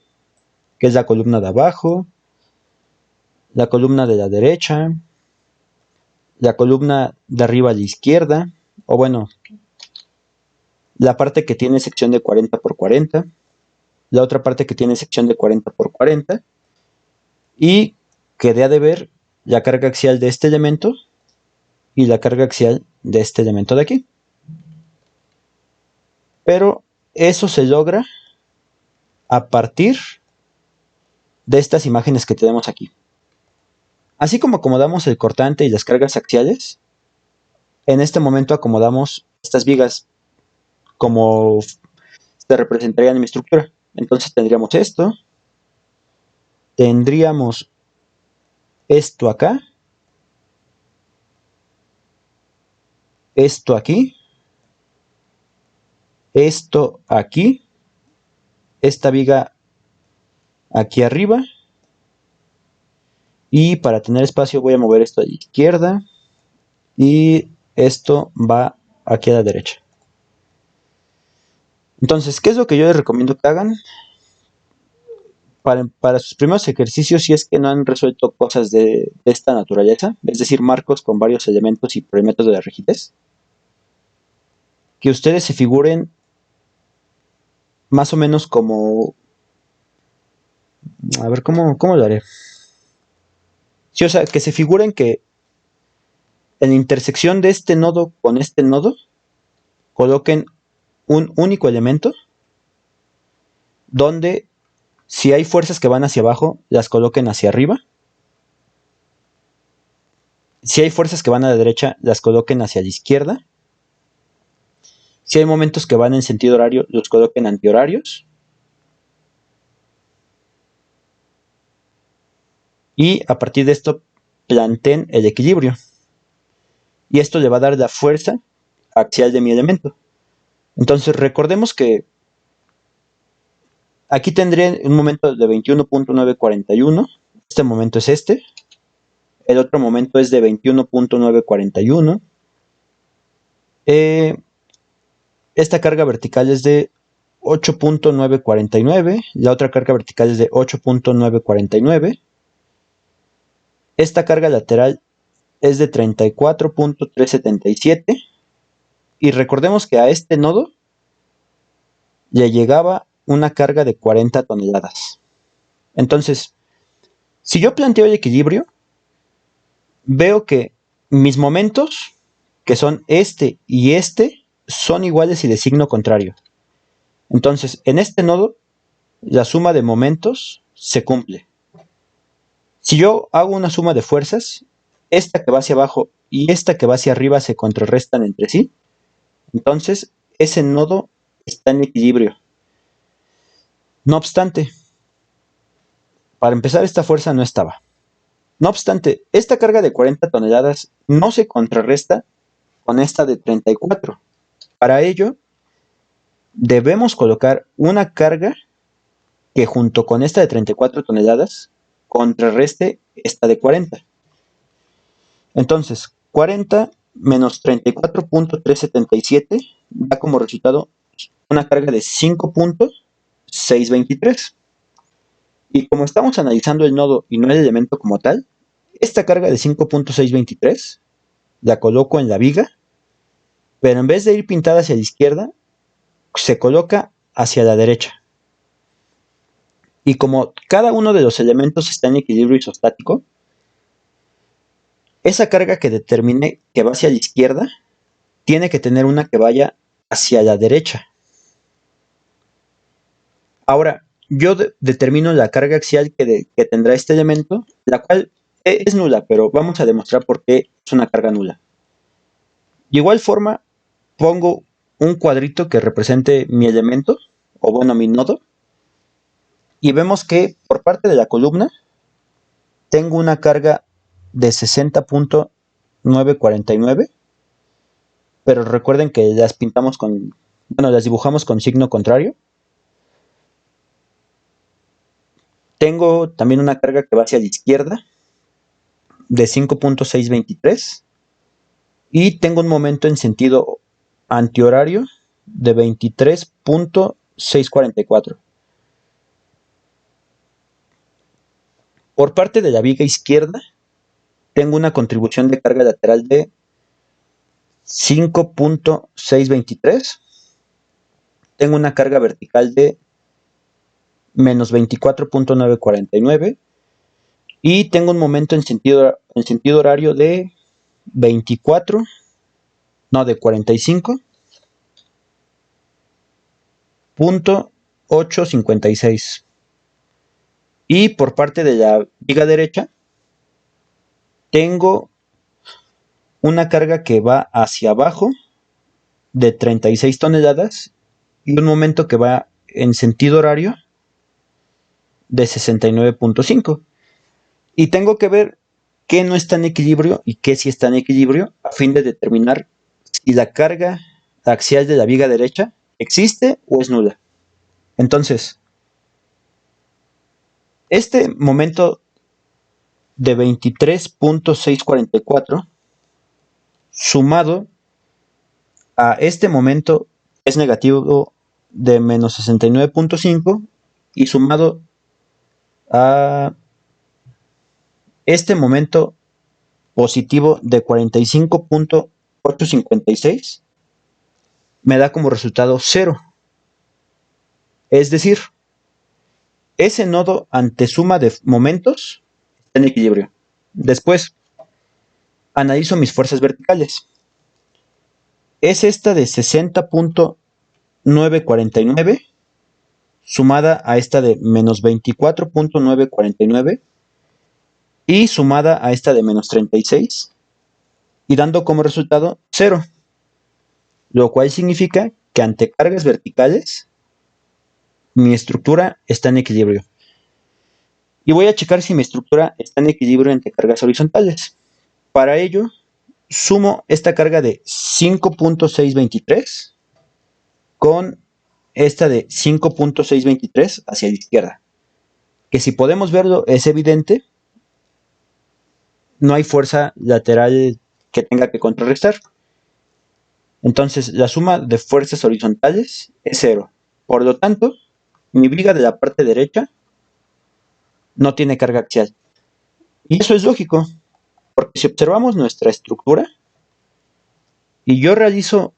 que es la columna de abajo, la columna de la derecha, la columna de arriba a la izquierda, o bueno, la parte que tiene sección de 40 por 40, la otra parte que tiene sección de 40 por 40, y quedé a deber la carga axial de este elemento y la carga axial de este elemento de aquí. Pero eso se logra a partir de estas imágenes que tenemos aquí. Así como acomodamos el cortante y las cargas axiales, en este momento acomodamos estas vigas como se representarían en mi estructura. Entonces tendríamos esto, tendríamos esto acá, esto aquí, esto aquí, esta viga aquí arriba, y para tener espacio voy a mover esto a la izquierda y esto va aquí a la derecha. Entonces, ¿qué es lo que yo les recomiendo que hagan? Para sus primeros ejercicios, si es que no han resuelto cosas de esta naturaleza, es decir, marcos con varios elementos y perímetros de la rigidez, que ustedes se figuren más o menos como... A ver, ¿cómo lo haré? Sí, o sea, que se figuren que en la intersección de este nodo con este nodo coloquen un único elemento donde si hay fuerzas que van hacia abajo, las coloquen hacia arriba. Si hay fuerzas que van a la derecha, las coloquen hacia la izquierda. Si hay momentos que van en sentido horario, los coloquen antihorarios. Y a partir de esto, planteen el equilibrio. Y esto le va a dar la fuerza axial de mi elemento. Entonces recordemos que aquí tendré un momento de 21.941. Este momento es este. El otro momento es de 21.941. Esta carga vertical es de 8.949. La otra carga vertical es de 8.949. Esta carga lateral es de 34.377. Y recordemos que a este nodo le llegaba una carga de 40 toneladas. Entonces, si yo planteo el equilibrio, veo que mis momentos, que son este y este, son iguales y de signo contrario. Entonces, en este nodo, la suma de momentos se cumple. Si yo hago una suma de fuerzas, esta que va hacia abajo y esta que va hacia arriba se contrarrestan entre sí. Entonces, ese nodo está en equilibrio. No obstante, para empezar, esta fuerza no estaba. No obstante, esta carga de 40 toneladas no se contrarresta con esta de 34. Para ello, debemos colocar una carga que junto con esta de 34 toneladas contrarreste esta de 40. Entonces, 40 menos 34.377 da como resultado una carga de 5.623. Y como estamos analizando el nodo y no el elemento como tal, esta carga de 5.623 la coloco en la viga, pero en vez de ir pintada hacia la izquierda, se coloca hacia la derecha. Y como cada uno de los elementos está en equilibrio isostático, esa carga que determine que va hacia la izquierda, tiene que tener una que vaya hacia la derecha. Ahora, yo determino la carga axial que tendrá este elemento, la cual es nula, pero vamos a demostrar por qué es una carga nula. De igual forma, pongo un cuadrito que represente mi elemento, o bueno, mi nodo, y vemos que por parte de la columna tengo una carga de 60.949, pero recuerden que las pintamos con, bueno, las dibujamos con signo contrario. Tengo también una carga que va hacia la izquierda de 5.623 y tengo un momento en sentido antihorario de 23.644. Por parte de la viga izquierda tengo una contribución de carga lateral de 5.623. Tengo una carga vertical de menos 24.949 y tengo un momento en sentido horario de 24, no, de 45.856. Y por parte de la viga derecha tengo una carga que va hacia abajo de 36 toneladas y un momento que va en sentido horario de 69.5. Y tengo que ver qué no está en equilibrio y qué sí está en equilibrio a fin de determinar si la carga axial de la viga derecha existe o es nula. Entonces, este momento de 23.644 sumado a este momento es negativo de menos 69.5 y sumado a este momento positivo de 45.856 me da como resultado 0. Es decir, ese nodo ante suma de momentos está en equilibrio. Después, analizo mis fuerzas verticales. Es esta de 60.949 sumada a esta de menos 24.949 y sumada a esta de menos 36 y dando como resultado 0, lo cual significa que ante cargas verticales mi estructura está en equilibrio. Y voy a checar si mi estructura está en equilibrio ante cargas horizontales. Para ello, sumo esta carga de 5.623 con esta de 5.623 hacia la izquierda. Que si podemos verlo es evidente, no hay fuerza lateral que tenga que contrarrestar. Entonces la suma de fuerzas horizontales es 0. Por lo tanto, mi viga de la parte derecha no tiene carga axial. Y eso es lógico, porque si observamos nuestra estructura y yo realizo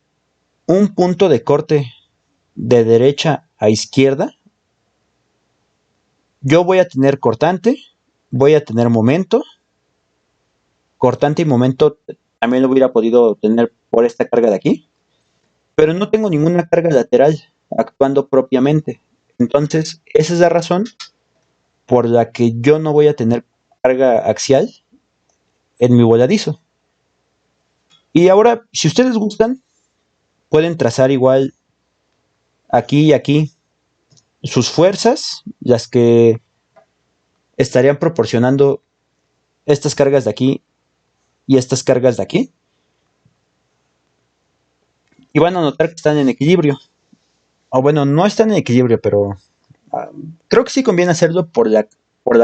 un punto de corte de derecha a izquierda, yo voy a tener cortante, voy a tener momento, cortante y momento también lo hubiera podido tener por esta carga de aquí, pero no tengo ninguna carga lateral actuando propiamente. Entonces, esa es la razón por la que yo no voy a tener carga axial en mi voladizo. Y ahora, si ustedes gustan, pueden trazar igual aquí y aquí sus fuerzas, las que estarían proporcionando estas cargas de aquí y estas cargas de aquí. Y van a notar que están en equilibrio. O bueno, no están en equilibrio, pero creo que sí conviene hacerlo por la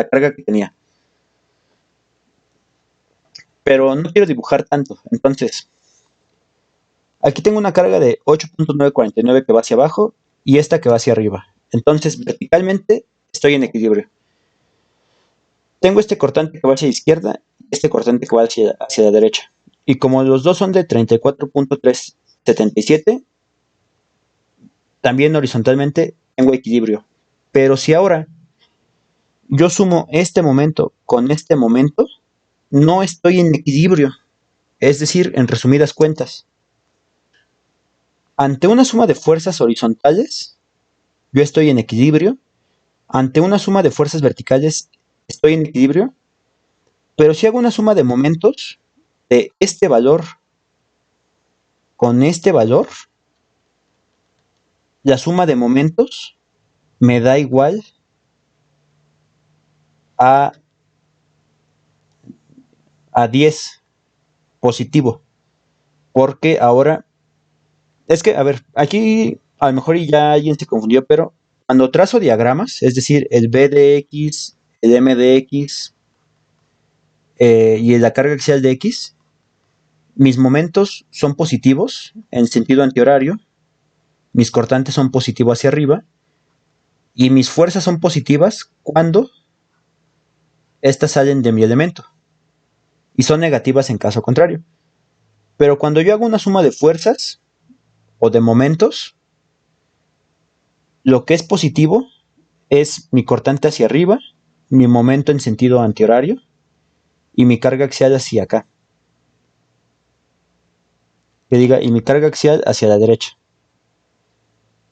carga que tenía. Pero no quiero dibujar tanto. Entonces, aquí tengo una carga de 8.949 que va hacia abajo y esta que va hacia arriba. Entonces, verticalmente estoy en equilibrio. Tengo este cortante que va hacia la izquierda y este cortante que va hacia la derecha. Y como los dos son de 34.377, también horizontalmente tengo equilibrio. Pero si ahora yo sumo este momento con este momento, no estoy en equilibrio. Es decir, en resumidas cuentas, ante una suma de fuerzas horizontales, yo estoy en equilibrio. Ante una suma de fuerzas verticales, estoy en equilibrio. Pero si hago una suma de momentos de este valor con este valor, la suma de momentos me da igual a 10 positivo. Porque ahora, es que, a ver, aquí a lo mejor ya alguien se confundió, pero cuando trazo diagramas, es decir, el B de X, el M de X y la carga axial de X, mis momentos son positivos en sentido antihorario, mis cortantes son positivos hacia arriba, y mis fuerzas son positivas cuando estas salen de mi elemento, y son negativas en caso contrario. Pero cuando yo hago una suma de fuerzas o de momentos, lo que es positivo es mi cortante hacia arriba, mi momento en sentido antihorario y mi carga axial hacia acá. que diga y mi carga axial hacia la derecha.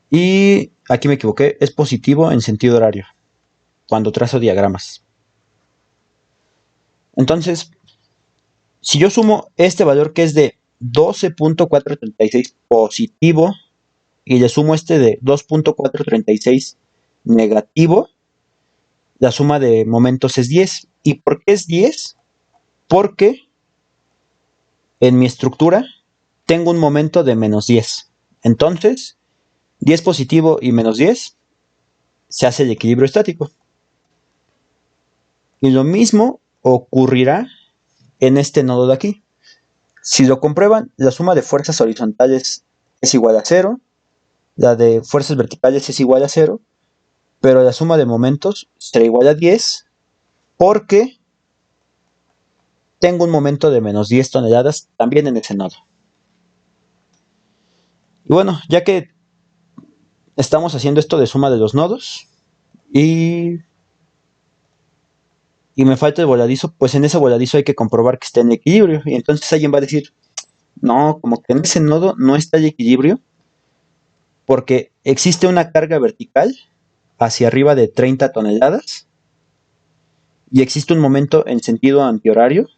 Y aquí me equivoqué, es positivo en sentido horario, cuando trazo diagramas. Entonces, si yo sumo este valor que es de 12.436 positivo y le sumo este de 2.436 negativo, la suma de momentos es 10. ¿Y por qué es 10? Porque en mi estructura tengo un momento de menos 10. Entonces, 10 positivo y menos 10 se hace el equilibrio estático. Y lo mismo ocurrirá en este nodo de aquí. Si lo comprueban, la suma de fuerzas horizontales es igual a 0, la de fuerzas verticales es igual a 0, pero la suma de momentos será igual a 10 porque tengo un momento de menos 10 toneladas también en ese nodo. Y bueno, ya que estamos haciendo esto de suma de los nodos y me falta el voladizo, pues en ese voladizo hay que comprobar que está en equilibrio. Y entonces alguien va a decir, no, como que en ese nodo no está el equilibrio porque existe una carga vertical hacia arriba de 30 toneladas y existe un momento en sentido antihorario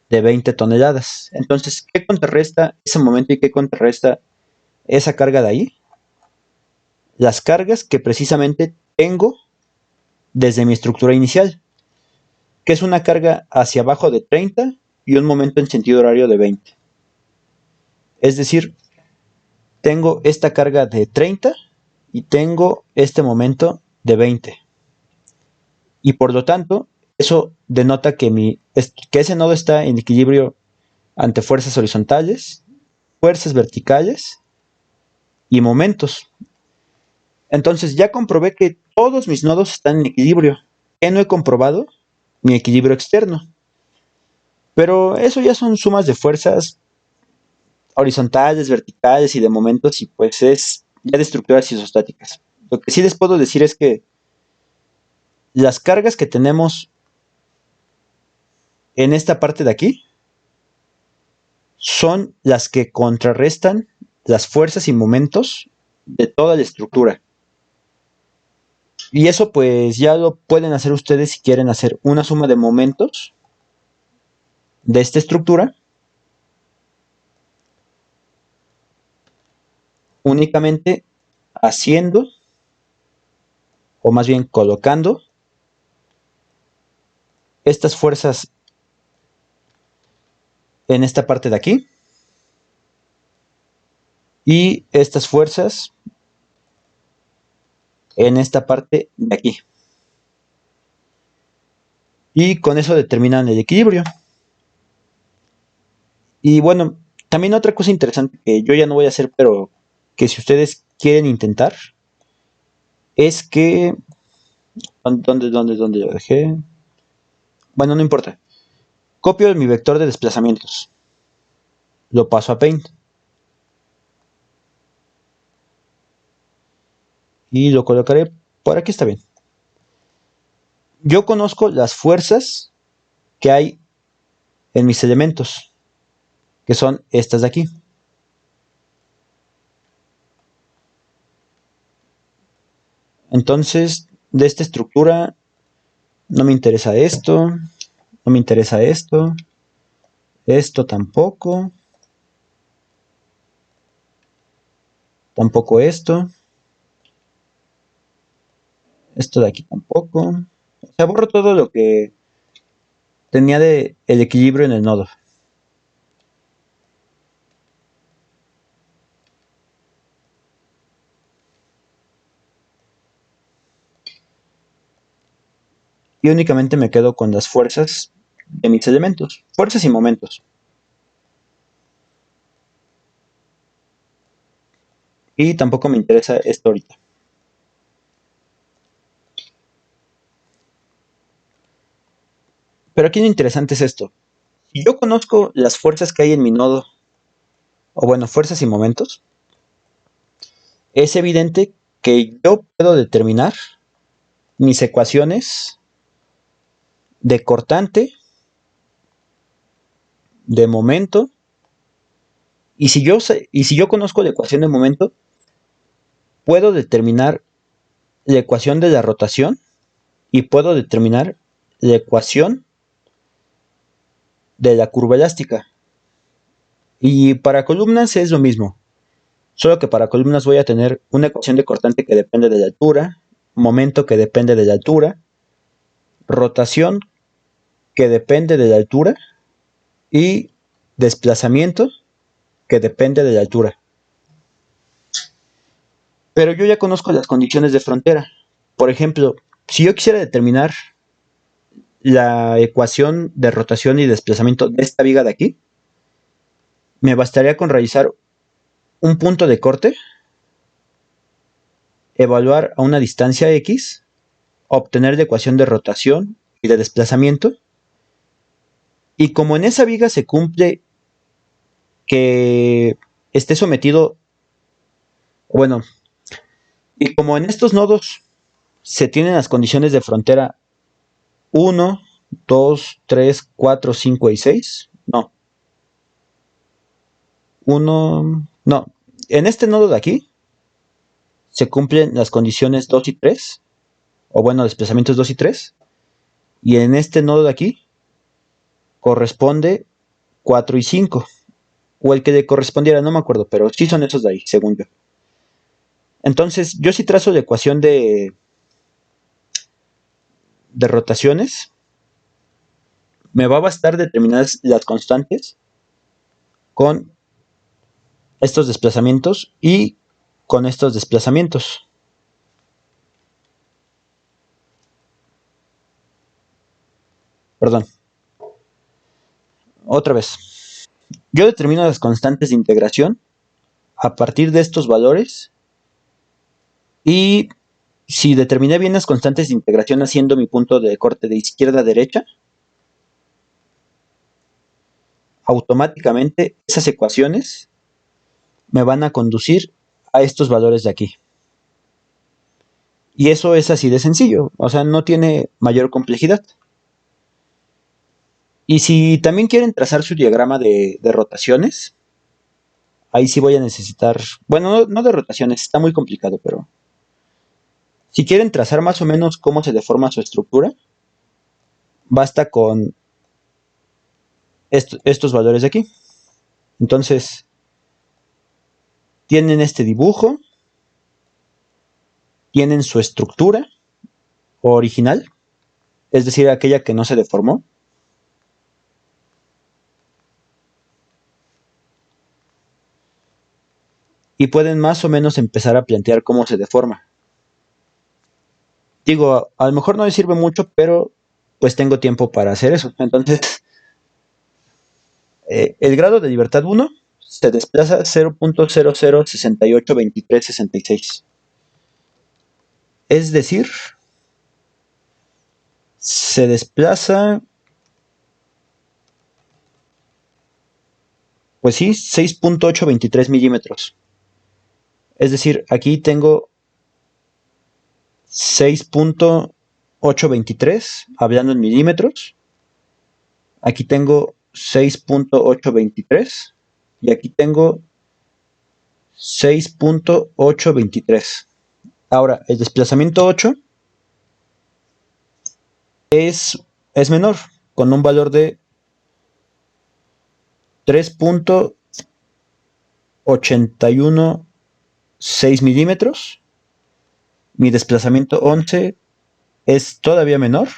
de 20 toneladas. Entonces, ¿qué contrarresta ese momento y qué contrarresta esa carga de ahí? Las cargas que precisamente tengo desde mi estructura inicial, que es una carga hacia abajo de 30 y un momento en sentido horario de 20. Es decir, tengo esta carga de 30 y tengo este momento de 20. Y por lo tanto, eso denota que ese nodo está en equilibrio ante fuerzas horizontales, fuerzas verticales y momentos. Entonces ya comprobé que todos mis nodos están en equilibrio. ¿Qué no he comprobado? Mi equilibrio externo. Pero eso ya son sumas de fuerzas horizontales, verticales y de momentos y pues es ya de estructuras isostáticas. Lo que sí les puedo decir es que las cargas que tenemos en esta parte de aquí son las que contrarrestan las fuerzas y momentos de toda la estructura. Y eso pues ya lo pueden hacer ustedes si quieren hacer una suma de momentos de esta estructura únicamente haciendo o más bien colocando estas fuerzas en esta parte de aquí y estas fuerzas en esta parte de aquí. Y con eso determinan el equilibrio. Y bueno, también otra cosa interesante que yo ya no voy a hacer, pero que si ustedes quieren intentar, es que... ¿Dónde lo dejé? Bueno, no importa. Copio mi vector de desplazamientos. Lo paso a Paint. Y lo colocaré por aquí, está bien. Yo conozco las fuerzas que hay en mis elementos, que son estas de aquí. Entonces, de esta estructura, no me interesa esto, no me interesa esto, esto tampoco, tampoco esto de aquí tampoco. O sea, borro todo lo que tenía de el equilibrio en el nodo. Y únicamente me quedo con las fuerzas de mis elementos, fuerzas y momentos. Y tampoco me interesa esto ahorita. Pero aquí lo interesante es esto. Si yo conozco las fuerzas que hay en mi nodo, o bueno, fuerzas y momentos, es evidente que yo puedo determinar mis ecuaciones de cortante, de momento Y si yo conozco la ecuación de momento, puedo determinar la ecuación de la rotación y puedo determinar la ecuación de la curva elástica. Y para columnas es lo mismo, solo que para columnas voy a tener una ecuación de cortante que depende de la altura, momento que depende de la altura, rotación que depende de la altura y desplazamiento que depende de la altura. Pero yo ya conozco las condiciones de frontera. Por ejemplo, si yo quisiera determinar la ecuación de rotación y desplazamiento de esta viga de aquí, me bastaría con realizar un punto de corte, evaluar a una distancia x, obtener la ecuación de rotación y de desplazamiento, y como en esa viga se cumple que esté sometido, bueno, y como en estos nodos se tienen las condiciones de frontera 1, 2, 3, 4, 5 y 6, no, 1, no, en este nodo de aquí se cumplen las condiciones 2 y 3, o bueno, desplazamientos 2 y 3, y en este nodo de aquí corresponde 4 y 5, o el que le correspondiera, no me acuerdo, pero sí son esos de ahí, según yo. Entonces, yo sí trazo la ecuación de rotaciones, me va a bastar determinar las constantes con estos desplazamientos y con estos desplazamientos. Perdón, otra vez. Yo determino las constantes de integración a partir de estos valores y si determiné bien las constantes de integración haciendo mi punto de corte de izquierda a derecha, automáticamente esas ecuaciones me van a conducir a estos valores de aquí. Y eso es así de sencillo, o sea, no tiene mayor complejidad. Y si también quieren trazar su diagrama de rotaciones, ahí sí voy a necesitar, bueno, no de rotaciones, está muy complicado, pero si quieren trazar más o menos cómo se deforma su estructura, basta con estos valores de aquí. Entonces, tienen este dibujo, tienen su estructura original, es decir, aquella que no se deformó. Y pueden más o menos empezar a plantear cómo se deforma. Digo, a lo mejor no les sirve mucho, pero pues tengo tiempo para hacer eso. Entonces, el grado de libertad 1 se desplaza 0.00682366. Es decir, se desplaza, pues sí, 6.823 milímetros. Es decir, aquí tengo 6.823, hablando en milímetros. Aquí tengo 6.823 y aquí tengo 6.823. Ahora, el desplazamiento 8 es menor, con un valor de 3.816 milímetros. Mi desplazamiento 11 es todavía menor,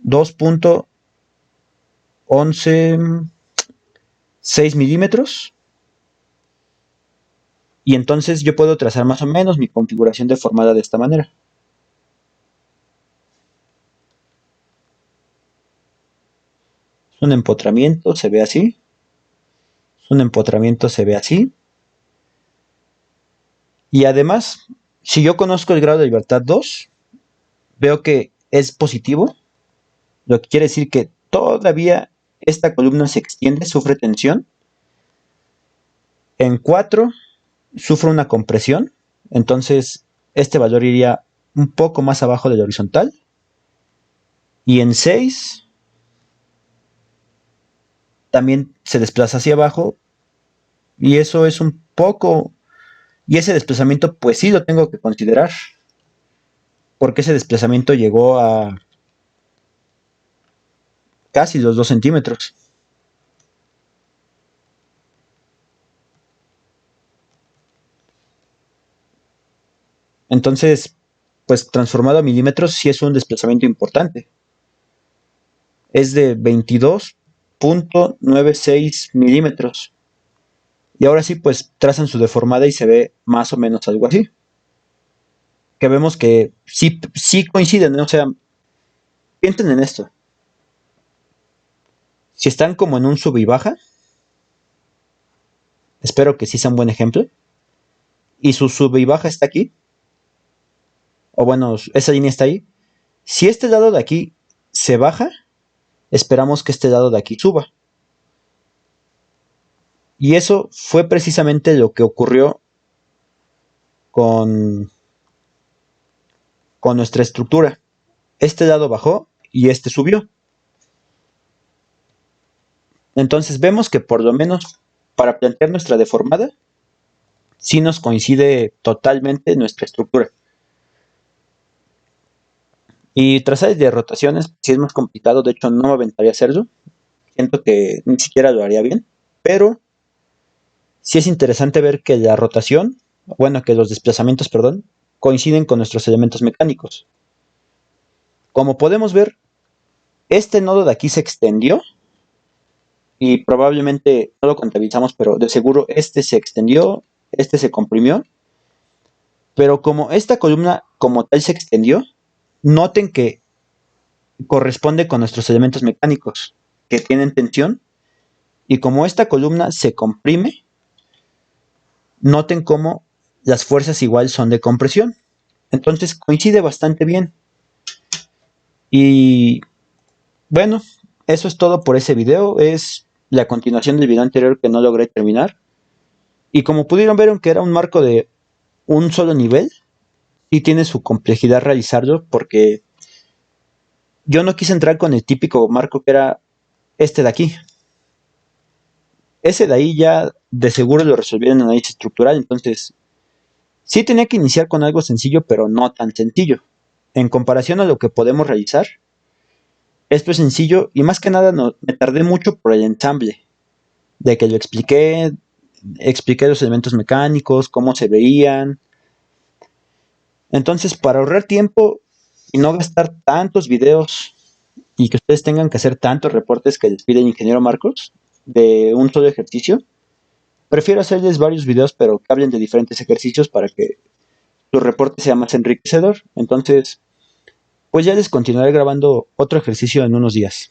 2.116 milímetros. Y entonces yo puedo trazar más o menos mi configuración deformada de esta manera. Es un empotramiento, se ve así. Es un empotramiento, se ve así. Y además, si yo conozco el grado de libertad 2, veo que es positivo, lo que quiere decir que todavía esta columna se extiende, sufre tensión. En 4 sufre una compresión, entonces este valor iría un poco más abajo del horizontal. Y en 6 también se desplaza hacia abajo Y eso es un poco, y ese desplazamiento pues sí lo tengo que considerar, porque ese desplazamiento llegó a casi los 2 centímetros. Entonces, pues transformado a milímetros sí es un desplazamiento importante. Es de 22.96 milímetros. Y ahora sí, pues trazan su deformada y se ve más o menos algo así. Que vemos que sí coinciden, ¿no? O sea, piensen en esto. Si están como en un sub y baja, espero que sí sea un buen ejemplo, y su sub y baja está aquí, o bueno, esa línea está ahí. Si este lado de aquí se baja, esperamos que este lado de aquí suba. Y eso fue precisamente lo que ocurrió con, con nuestra estructura. Este lado bajó y este subió. Entonces vemos que por lo menos para plantear nuestra deformada, sí nos coincide totalmente nuestra estructura. Y trazar de rotaciones sí es más complicado, de hecho no me aventaría a hacerlo. Siento que ni siquiera lo haría bien, pero sí es interesante ver que la rotación, bueno, que los desplazamientos, perdón, coinciden con nuestros elementos mecánicos. Como podemos ver, este nodo de aquí se extendió y probablemente no lo contabilizamos, pero de seguro este se extendió, este se comprimió, pero como esta columna como tal se extendió, noten que corresponde con nuestros elementos mecánicos que tienen tensión, y como esta columna se comprime, noten cómo las fuerzas igual son de compresión. Entonces coincide bastante bien. Y bueno, eso es todo por ese video. Es la continuación del video anterior que no logré terminar. Y como pudieron ver, aunque era un marco de un solo nivel, sí tiene su complejidad realizarlo, porque yo no quise entrar con el típico marco que era este de aquí. Ese de ahí ya de seguro lo resolvieron en análisis estructural, entonces sí tenía que iniciar con algo sencillo, pero no tan sencillo. En comparación a lo que podemos realizar, esto es sencillo y más que nada no, me tardé mucho por el ensamble, de que lo expliqué los elementos mecánicos, cómo se veían. Entonces, para ahorrar tiempo y no gastar tantos videos y que ustedes tengan que hacer tantos reportes que les pide el ingeniero Marcos de un solo ejercicio, prefiero hacerles varios videos pero que hablen de diferentes ejercicios para que su reporte sea más enriquecedor. Entonces, pues ya les continuaré grabando otro ejercicio en unos días.